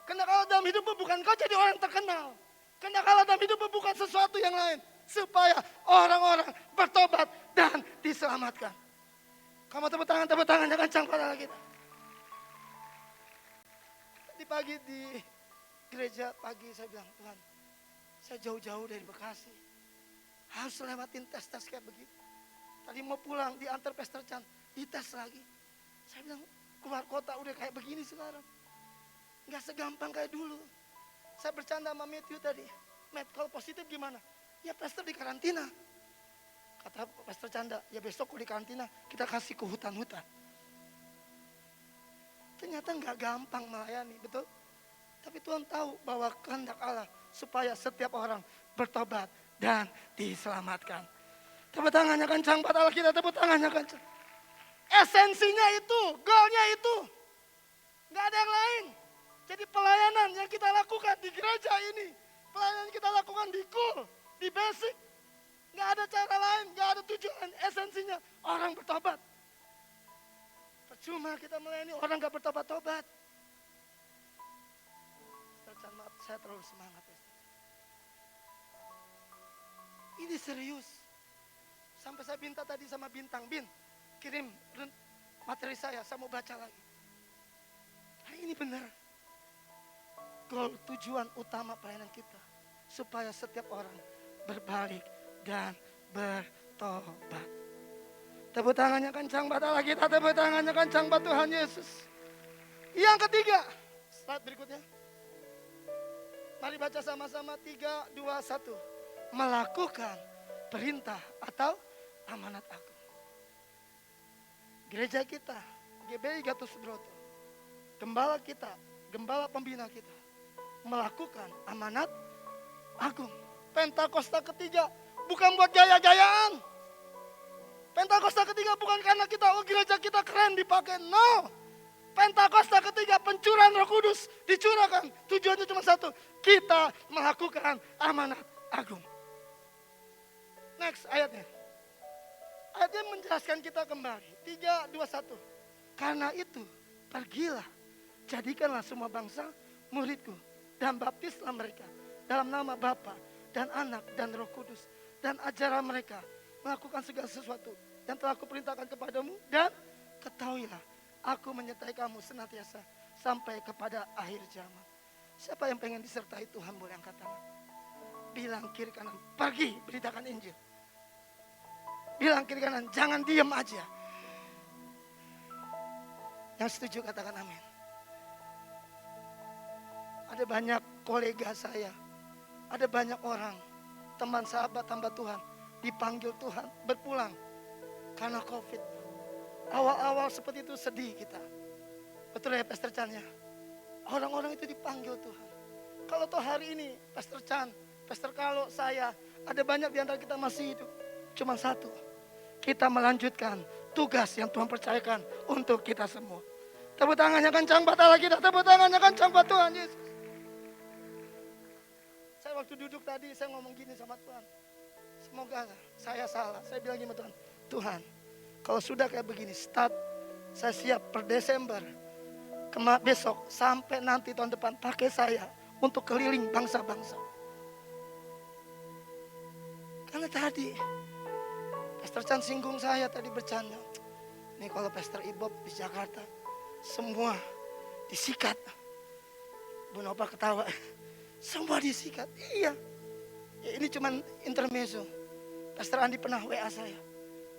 Kehendak Allah dalam hidupmu bukan kau jadi orang terkenal. Kehendak Allah dalam hidupmu bukan sesuatu yang lain. Supaya orang-orang bertobat dan diselamatkan. Kamu tepuk tangan yang kencang pada kita. Tadi pagi di gereja pagi saya bilang, Tuhan, saya jauh-jauh dari Bekasi. Harus lewatin tes-tes kayak begitu. Tadi mau pulang diantar Pastor Chan, dites lagi. Saya bilang, keluar kota udah kayak begini sekarang. Nggak segampang kayak dulu. Saya bercanda sama Matthew tadi. Matt, kalau positif gimana? Ya Pastor di karantina. Kata Pastor Canda, ya besok kalau di karantina kita kasih ke hutan-hutan. Ternyata nggak gampang melayani, betul? Tapi Tuhan tahu bahwa kehendak Allah supaya setiap orang bertobat dan diselamatkan. Tepuk tangannya kencang buat Allah kita, tepuk tangannya kencang. Esensinya itu, goalnya itu. Nggak ada yang lain. Jadi pelayanan yang kita lakukan di gereja ini, pelayanan yang kita lakukan di Cool, di Basic, nggak ada cara lain, nggak ada tujuan. Esensinya orang bertobat. Percuma kita melayani orang nggak bertobat-tobat. Maaf, saya terlalu semangat. Ini serius. Sampai saya minta tadi sama Bintang, Bin, kirim materi saya mau baca lagi. Nah, ini benar. Goal tujuan utama pelayanan kita. Supaya setiap orang berbalik dan bertobat. Tepuk tangannya kencang buat Allah kita, tepuk tangannya kencang buat Tuhan Yesus. Yang ketiga, slide berikutnya. Mari baca sama-sama 3, 2, 1. Melakukan perintah atau amanat agung. Gereja kita, GBI Gatot Subroto, gembala kita, gembala pembina kita, melakukan amanat agung. Pentakosta ketiga bukan buat gaya-gayaan. Pentakosta ketiga bukan karena kita, gereja kita keren dipakai. No. Pentakosta ketiga pencurahan Roh Kudus dicurahkan. Tujuannya cuma satu. Kita melakukan amanat agung. Next ayatnya. Ayatnya menjelaskan kita kembali. 3, 2, 1. Karena itu pergilah. Jadikanlah semua bangsa muridku. Dan baptislah mereka. Dalam nama Bapa dan Anak dan Roh Kudus. Dan ajarlah mereka melakukan segala sesuatu yang telah kuperintahkan kepadamu. Dan ketahuilah. Aku menyertai kamu senantiasa sampai kepada akhir zaman. Siapa yang pengen disertai Tuhan boleh angkat tangan. Bilang kiri kanan, pergi beritakan Injil. Bilang kiri kanan, jangan diam aja. Yang setuju katakan amin. Ada banyak kolega saya, ada banyak orang, teman sahabat hamba Tuhan, dipanggil Tuhan berpulang karena COVID. Awal-awal seperti itu sedih kita. Betul ya Pastor Chan ya? Orang-orang itu dipanggil Tuhan. Kalau toh hari ini Pastor Chan, Pastor Kalo, saya, ada banyak di antara kita masih hidup. Cuma satu, kita melanjutkan tugas yang Tuhan percayakan untuk kita semua. Tepuk tangannya kencang buat Allah kita, tepuk tangannya kencang buat Tuhan Yesus. Saya waktu duduk tadi, saya ngomong gini sama Tuhan. Semoga saya salah, saya bilang gini sama Tuhan. Tuhan, kalau sudah kayak begini, start, saya siap per Desember, besok sampai nanti tahun depan pakai saya untuk keliling bangsa-bangsa. Karena tadi, Pastor Chan singgung saya tadi bercanda. Nih kalau Pastor Ibob di Jakarta, semua disikat. Bu Nopal ketawa, semua disikat. Iya, ya, ini cuman intermezzo. Pastor Andi pernah WA saya,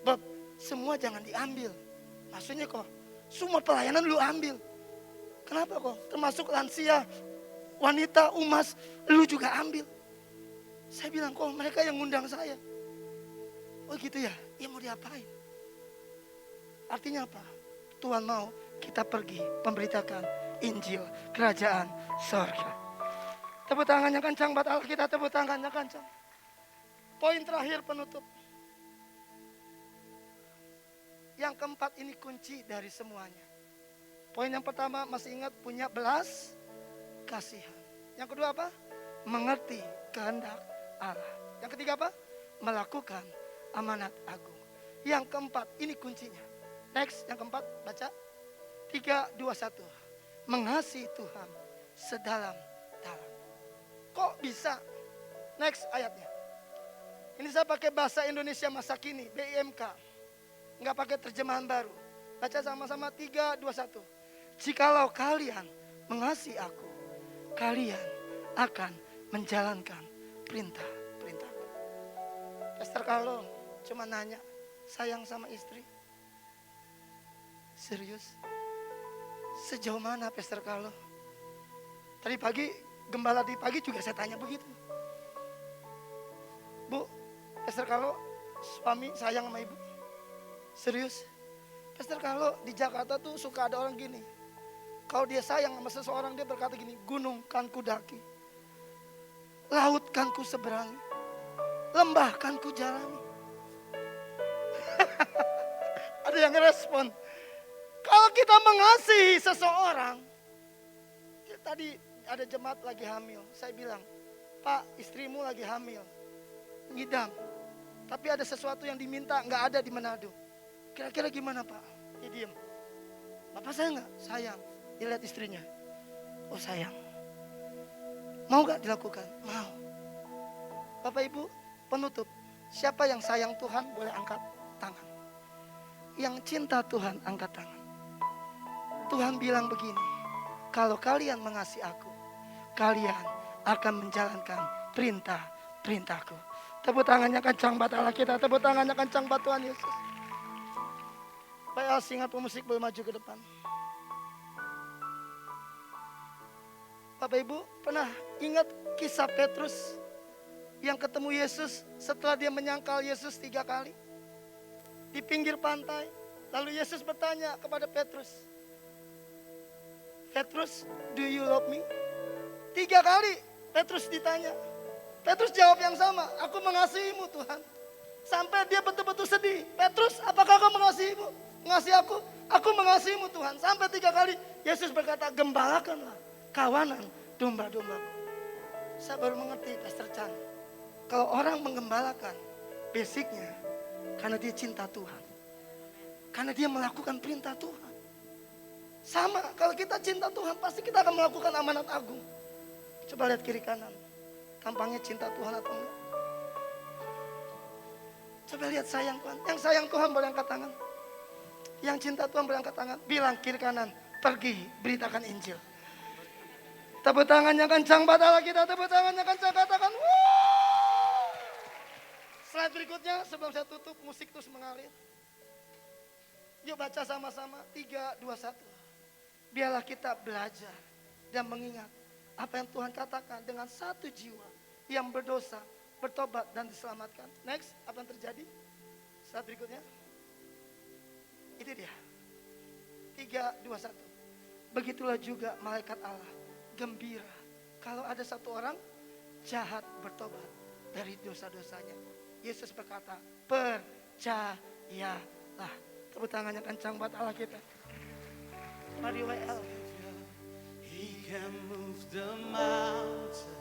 Bob, semua jangan diambil. Maksudnya kok, semua pelayanan lu ambil. Kenapa kok? Termasuk lansia, wanita, umas, lu juga ambil. Saya bilang, kok mereka yang ngundang saya. Oh gitu ya? Ya mau diapain? Artinya apa? Tuhan mau kita pergi memberitakan Injil Kerajaan Sorga. Tepuk tangannya kencang buat Allah kita, tepuk tangannya kencang. Poin terakhir penutup. Yang keempat ini kunci dari semuanya. Poin yang pertama masih ingat punya belas kasihan. Yang kedua apa? Mengerti kehendak Allah. Yang ketiga apa? Melakukan amanat agung. Yang keempat ini kuncinya. Next, yang keempat baca. 3, 2, 1. Mengasihi Tuhan sedalam-dalam. Kok bisa? Next ayatnya. Ini saya pakai bahasa Indonesia masa kini, BIMK. Nggak pakai terjemahan baru. Baca sama-sama 3, 2, 1. Jikalau kalian mengasihi aku, kalian akan menjalankan perintah-perintahku. Pastor Carlo cuma nanya, sayang sama istri? Serius? Sejauh mana Pastor Carlo? Tadi pagi, gembala di pagi juga saya tanya begitu. Bu, Pastor Carlo suami sayang sama ibu? Serius? Pastor Carlo di Jakarta tuh suka ada orang gini. Kalau dia sayang sama seseorang dia berkata gini, gunung kan ku daki, laut kan ku seberangi, lembah kan ku jalani. Ada yang respon. Kalau kita mengasihi seseorang, ya tadi ada jemaat lagi hamil. Saya bilang, Pak, istrimu lagi hamil, ngidam. Tapi ada sesuatu yang diminta, nggak ada di Manado. Kira-kira gimana Pak? Dia diem. Bapak saya nggak? Sayang. Dia lihat istrinya. Oh sayang. Mau nggak dilakukan? Mau. Bapak Ibu, penutup. Siapa yang sayang Tuhan boleh angkat tangan. Yang cinta Tuhan angkat tangan. Tuhan bilang begini, kalau kalian mengasihi aku, kalian akan menjalankan perintah-perintahku. Tepuk tangannya kencang buat Allah kita, tepuk tangannya kencang buat Tuhan Yesus. Baik, singa pemusik boleh maju ke depan. Bapak Ibu pernah ingat kisah Petrus yang ketemu Yesus setelah dia menyangkal Yesus 3 kali? Di pinggir pantai, lalu Yesus bertanya kepada Petrus, Petrus, do you love me? 3 kali Petrus ditanya. Petrus jawab yang sama, aku mengasihimu Tuhan. Sampai dia betul-betul sedih. Petrus, apakah kau mengasihimu? Mengasihi aku? Aku mengasihimu Tuhan. Sampai 3 kali Yesus berkata, gembalakanlah kawanan domba-dombaku. Saya baru mengerti Pastor Chan. Kalau orang menggembalakan, basicnya karena dia cinta Tuhan. Karena dia melakukan perintah Tuhan. Sama, kalau kita cinta Tuhan, pasti kita akan melakukan amanat agung. Coba lihat kiri kanan. Tampangnya cinta Tuhan atau enggak? Coba lihat sayang Tuhan. Yang sayang Tuhan boleh angkat tangan. Yang cinta Tuhan boleh angkat tangan. Bilang kiri kanan, pergi beritakan Injil. Tepuk tangannya kencang buat Allah kita. Tepuk tangannya kencang, katakan wuh. Slide berikutnya sebelum saya tutup, musik terus mengalir. Yuk baca sama-sama 3, 2, 1. Biarlah kita belajar dan mengingat apa yang Tuhan katakan dengan satu jiwa yang berdosa, bertobat dan diselamatkan. Next, apa yang terjadi? Slide berikutnya. Itu dia. 3, 2, 1. Begitulah juga malaikat Allah gembira kalau ada satu orang jahat bertobat dari dosa-dosanya. Yesus berkata, percayalah. Tepuk tangannya kencang buat Allah kita. Mari WL. He can move the mountain.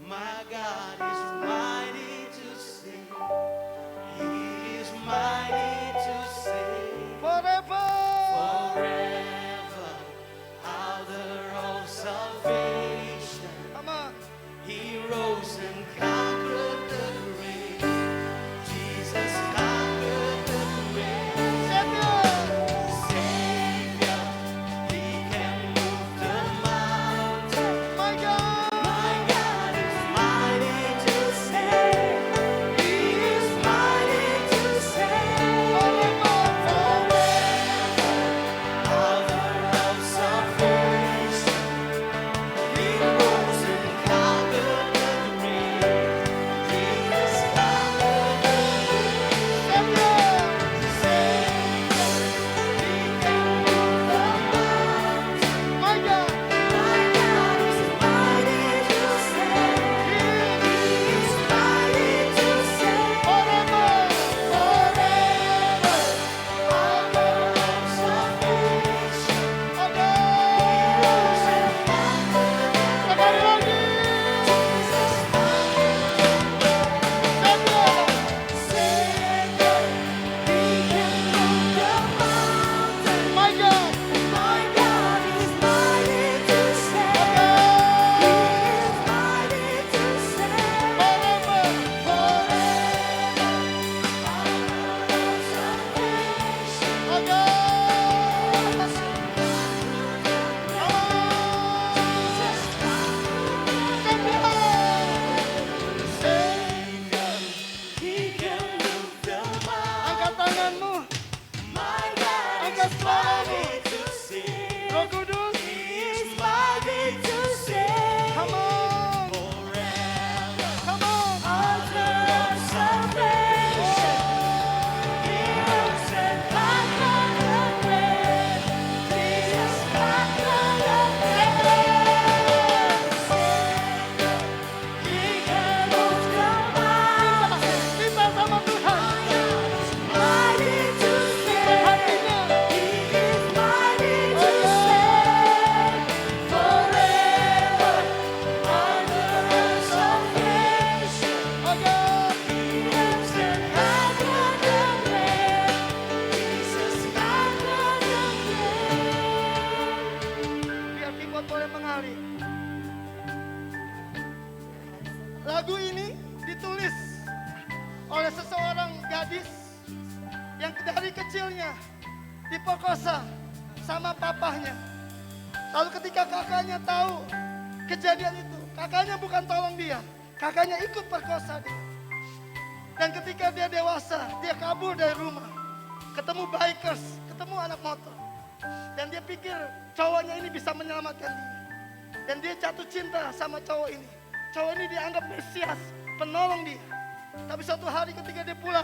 My God is mighty to save. He is mighty to save. Forever. Forever, author of salvation. Come on. He rose and conquered the grave. Jesus conquered the grave. Savior, He can move the mountain. My God. My God is mighty to Lagu ini ditulis oleh seseorang gadis yang dari kecilnya diperkosa sama papahnya. Lalu ketika kakaknya tahu kejadian itu, kakaknya bukan tolong dia, kakaknya ikut perkosa dia. Dan ketika dia dewasa, dia kabur dari rumah, ketemu bikers, ketemu anak motor. Dan dia pikir cowoknya ini bisa menyelamatkan dia. Dan dia jatuh cinta sama cowok ini. Cowok ini dianggap Mesias, penolong dia. Tapi suatu hari ketika dia pulang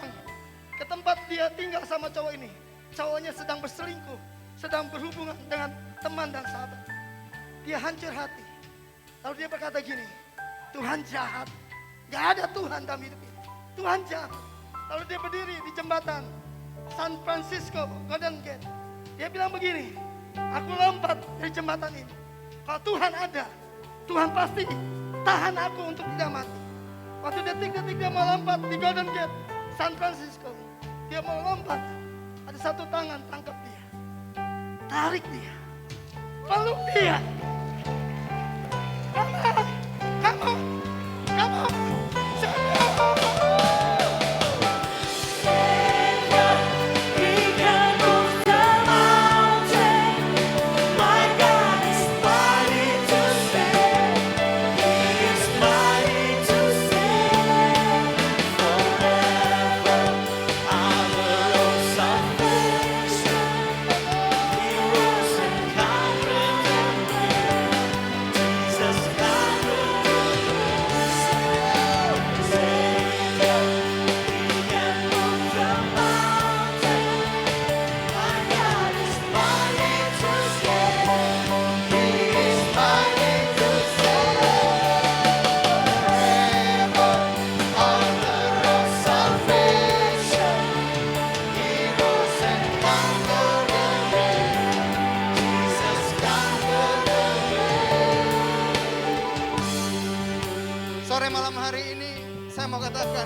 ke tempat dia tinggal sama cowok ini, cowoknya sedang berselingkuh, sedang berhubungan dengan teman dan sahabat. Dia hancur hati. Lalu dia berkata gini, Tuhan jahat. Gak ada Tuhan dalam hidup ini. Tuhan jahat. Lalu dia berdiri di jembatan San Francisco, Golden Gate. Dia bilang begini, aku lompat dari jembatan ini. Kalau Tuhan ada, Tuhan pasti tahan aku untuk tidak mati. Waktu detik-detik dia mau lompat di Golden Gate, San Francisco. Dia mau lompat, ada satu tangan tangkap dia. Tarik dia, peluk dia. Kamu, Sore malam hari ini saya mau katakan,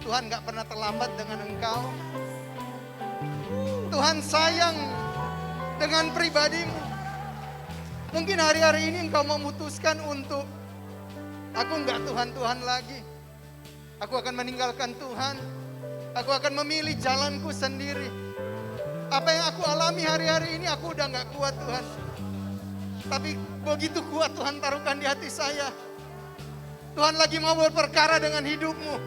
Tuhan gak pernah terlambat dengan engkau. Tuhan sayang dengan pribadimu. Mungkin hari-hari ini engkau memutuskan untuk, aku gak Tuhan-Tuhan lagi. Aku akan meninggalkan Tuhan. Aku akan memilih jalanku sendiri. Apa yang aku alami hari-hari ini aku udah gak kuat Tuhan. Tapi begitu kuat Tuhan taruhkan di hati saya. Tuhan lagi mau berperkara dengan hidupmu.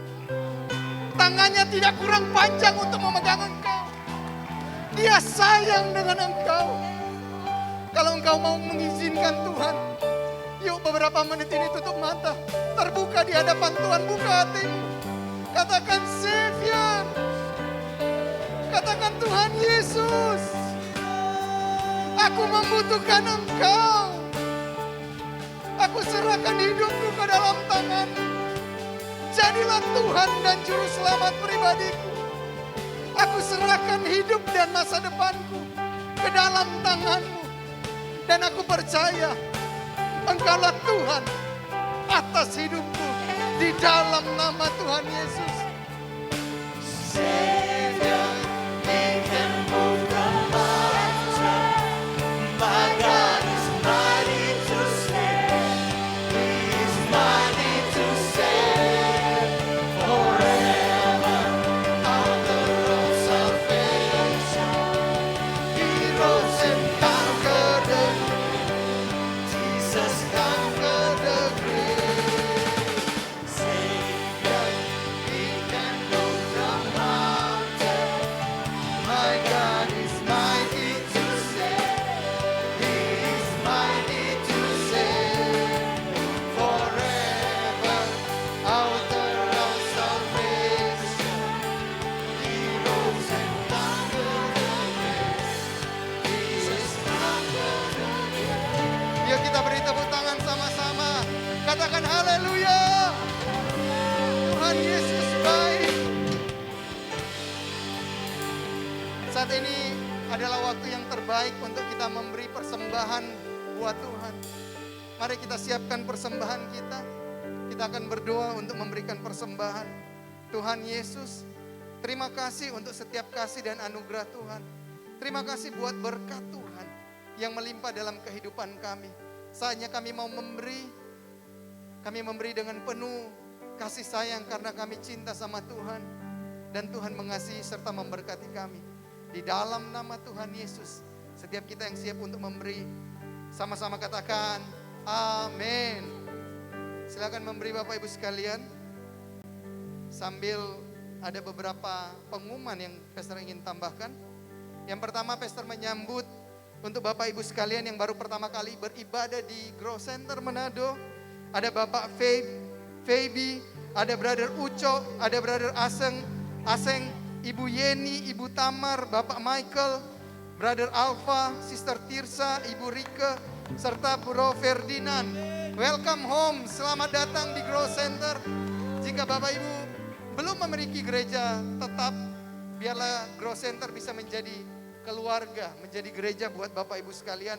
Tangannya tidak kurang panjang untuk memegang engkau. Dia sayang dengan engkau. Kalau engkau mau mengizinkan Tuhan, yuk beberapa menit ini tutup mata. Terbuka di hadapan Tuhan, buka hatimu. Katakan Savior. Katakan Tuhan Yesus. Aku membutuhkan engkau. Aku serahkan hidupku ke dalam tangan-Mu. Jadilah Tuhan dan Juru Selamat pribadiku. Aku serahkan hidup dan masa depanku ke dalam tangan-Mu. Dan aku percaya Engkaulah Tuhan atas hidupku di dalam nama Tuhan Yesus. Savior, He can move the mountain. My God is mighty to save. He is mighty to save forever. On the road salvation, He rose and conquered the grave. Jesus conquered the grave. Savior, He can move the mountain. My God is mighty to save. He is mighty to save forever. Author of salvation, He rose and conquered the grave. Jesus conquered the grave. Yuk kita beri tepuk tangan sama-sama. Katakan haleluya. Tuhan Yesus baik. Saat ini adalah waktu yang terbaik untuk kita memberi persembahan buat Tuhan. Mari kita siapkan persembahan kita. Kita akan berdoa untuk memberikan persembahan. Tuhan Yesus, terima kasih untuk setiap kasih dan anugerah Tuhan. Terima kasih buat berkat Tuhan yang melimpah dalam kehidupan kami. Saatnya kami mau memberi Kami memberi dengan penuh kasih sayang karena kami cinta sama Tuhan. Dan Tuhan mengasihi serta memberkati kami. Di dalam nama Tuhan Yesus, setiap kita yang siap untuk memberi, sama-sama katakan, amin. Silakan memberi Bapak Ibu sekalian. Sambil ada beberapa pengumuman yang Pastor ingin tambahkan. Yang pertama, Pastor menyambut untuk Bapak Ibu sekalian yang baru pertama kali beribadah di Grow Center Manado. Ada Bapak Feby, ada Brother Uco, ada Brother Aseng, Ibu Yeni, Ibu Tamar, Bapak Michael, Brother Alfa, Sister Tirsa, Ibu Rike, serta Bro Ferdinand. Welcome home, selamat datang di Grow Center. Jika Bapak Ibu belum memiliki gereja tetap, biarlah Grow Center bisa menjadi keluarga, menjadi gereja buat Bapak Ibu sekalian.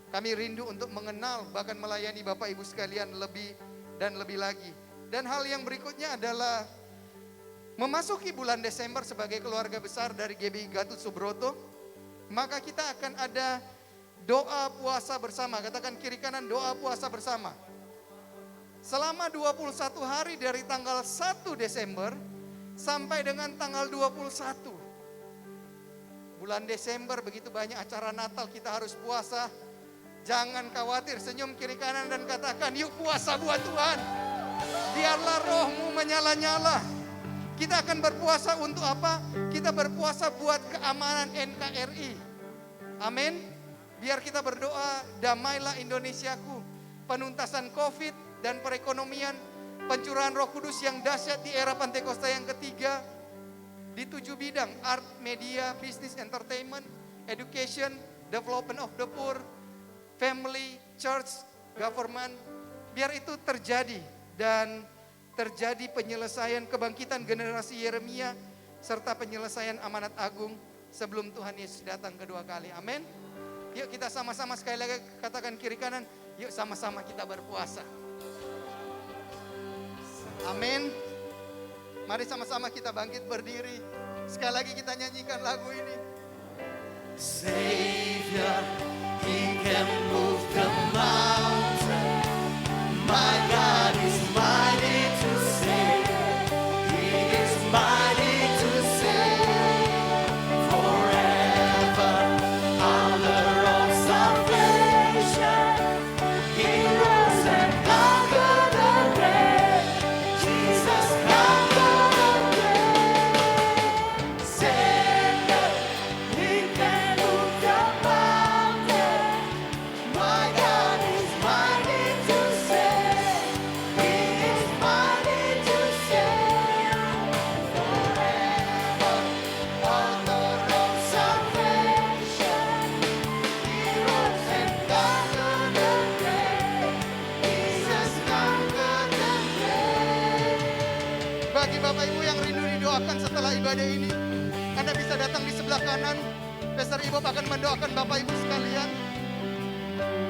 Kami rindu untuk mengenal, bahkan melayani Bapak Ibu sekalian lebih dan lebih lagi. Dan hal yang berikutnya adalah memasuki bulan Desember sebagai keluarga besar dari GBI Gatot Subroto, maka kita akan ada doa puasa bersama. Katakan kiri kanan, doa puasa bersama. Selama 21 hari dari tanggal 1 Desember sampai dengan tanggal 21. Bulan Desember begitu banyak acara Natal, kita harus puasa. Jangan khawatir, senyum kiri kanan dan katakan, yuk puasa buat Tuhan. Biarlah rohmu menyala-nyala. Kita akan berpuasa untuk apa? Kita berpuasa buat keamanan NKRI. Amin. Biar kita berdoa, damailah Indonesiaku. Penuntasan COVID dan perekonomian, pencurahan Roh Kudus yang dahsyat di era Pantekosta yang ketiga. Di 7 bidang, art, media, business, entertainment, education, development of the poor, family, church, government. Biar itu terjadi dan terjadi penyelesaian kebangkitan generasi Yeremia serta penyelesaian amanat agung sebelum Tuhan Yesus datang kedua kali. Amin. Yuk kita sama-sama sekali lagi katakan kiri kanan, yuk sama-sama kita berpuasa. Amin. Mari sama-sama kita bangkit berdiri. Sekali lagi kita nyanyikan lagu ini. Savior, He can move the mountain. My God is mighty to save. He is mighty to save. Forever, Honor of salvation. He rose and conquered the grave. Jesus conquered the grave. Savior, He can move the mountain. My God is mighty to save. He is mighty to save. Forever, author of salvation. He rose and conquered the grave. Jesus conquered the grave. Bagi Bapak Ibu yang rindu didoakan setelah ibadah ini, Anda bisa datang di sebelah kanan. Pastor Ibob akan mendoakan Bapak Ibu sekalian.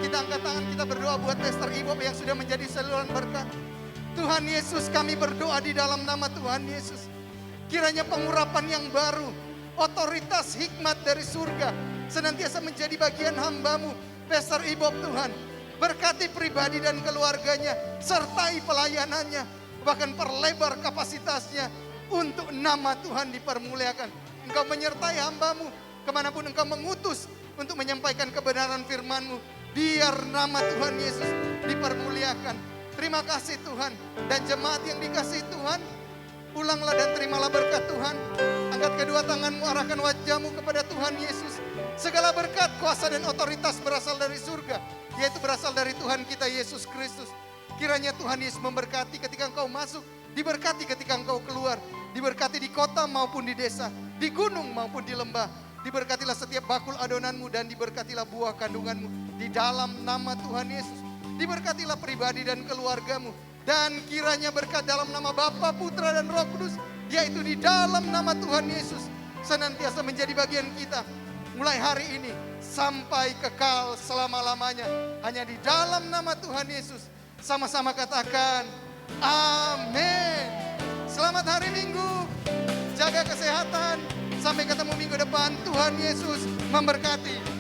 Kita angkat tangan, kita berdoa buat Pastor Ibob yang sudah menjadi saluran berkat. Tuhan Yesus, kami berdoa di dalam nama Tuhan Yesus. Kiranya pengurapan yang baru, otoritas hikmat dari surga senantiasa menjadi bagian hamba-Mu, Pastor Ibob Tuhan. Berkati pribadi dan keluarganya, sertai pelayanannya, bahkan perlebar kapasitasnya untuk nama Tuhan dipermuliakan. Engkau menyertai hamba-Mu kemanapun Engkau mengutus untuk menyampaikan kebenaran firman-Mu. Biar nama Tuhan Yesus dipermuliakan. Terima kasih Tuhan. Dan jemaat yang dikasihi Tuhan, pulanglah dan terimalah berkat Tuhan. Angkat kedua tanganmu, arahkan wajahmu kepada Tuhan Yesus. Segala berkat, kuasa dan otoritas berasal dari surga, yaitu berasal dari Tuhan kita Yesus Kristus. Kiranya Tuhan Yesus memberkati ketika engkau masuk, diberkati ketika engkau keluar, diberkati di kota maupun di desa, di gunung maupun di lembah. Diberkatilah setiap bakul adonanmu dan diberkatilah buah kandunganmu di dalam nama Tuhan Yesus. Diberkatilah pribadi dan keluargamu. Dan kiranya berkat dalam nama Bapa, Putra dan Roh Kudus, yaitu di dalam nama Tuhan Yesus, senantiasa menjadi bagian kita mulai hari ini sampai kekal selama-lamanya. Hanya di dalam nama Tuhan Yesus. Sama-sama katakan amin. Selamat hari Minggu. Jaga kesehatan. Sampai ketemu minggu depan. Tuhan Yesus memberkati.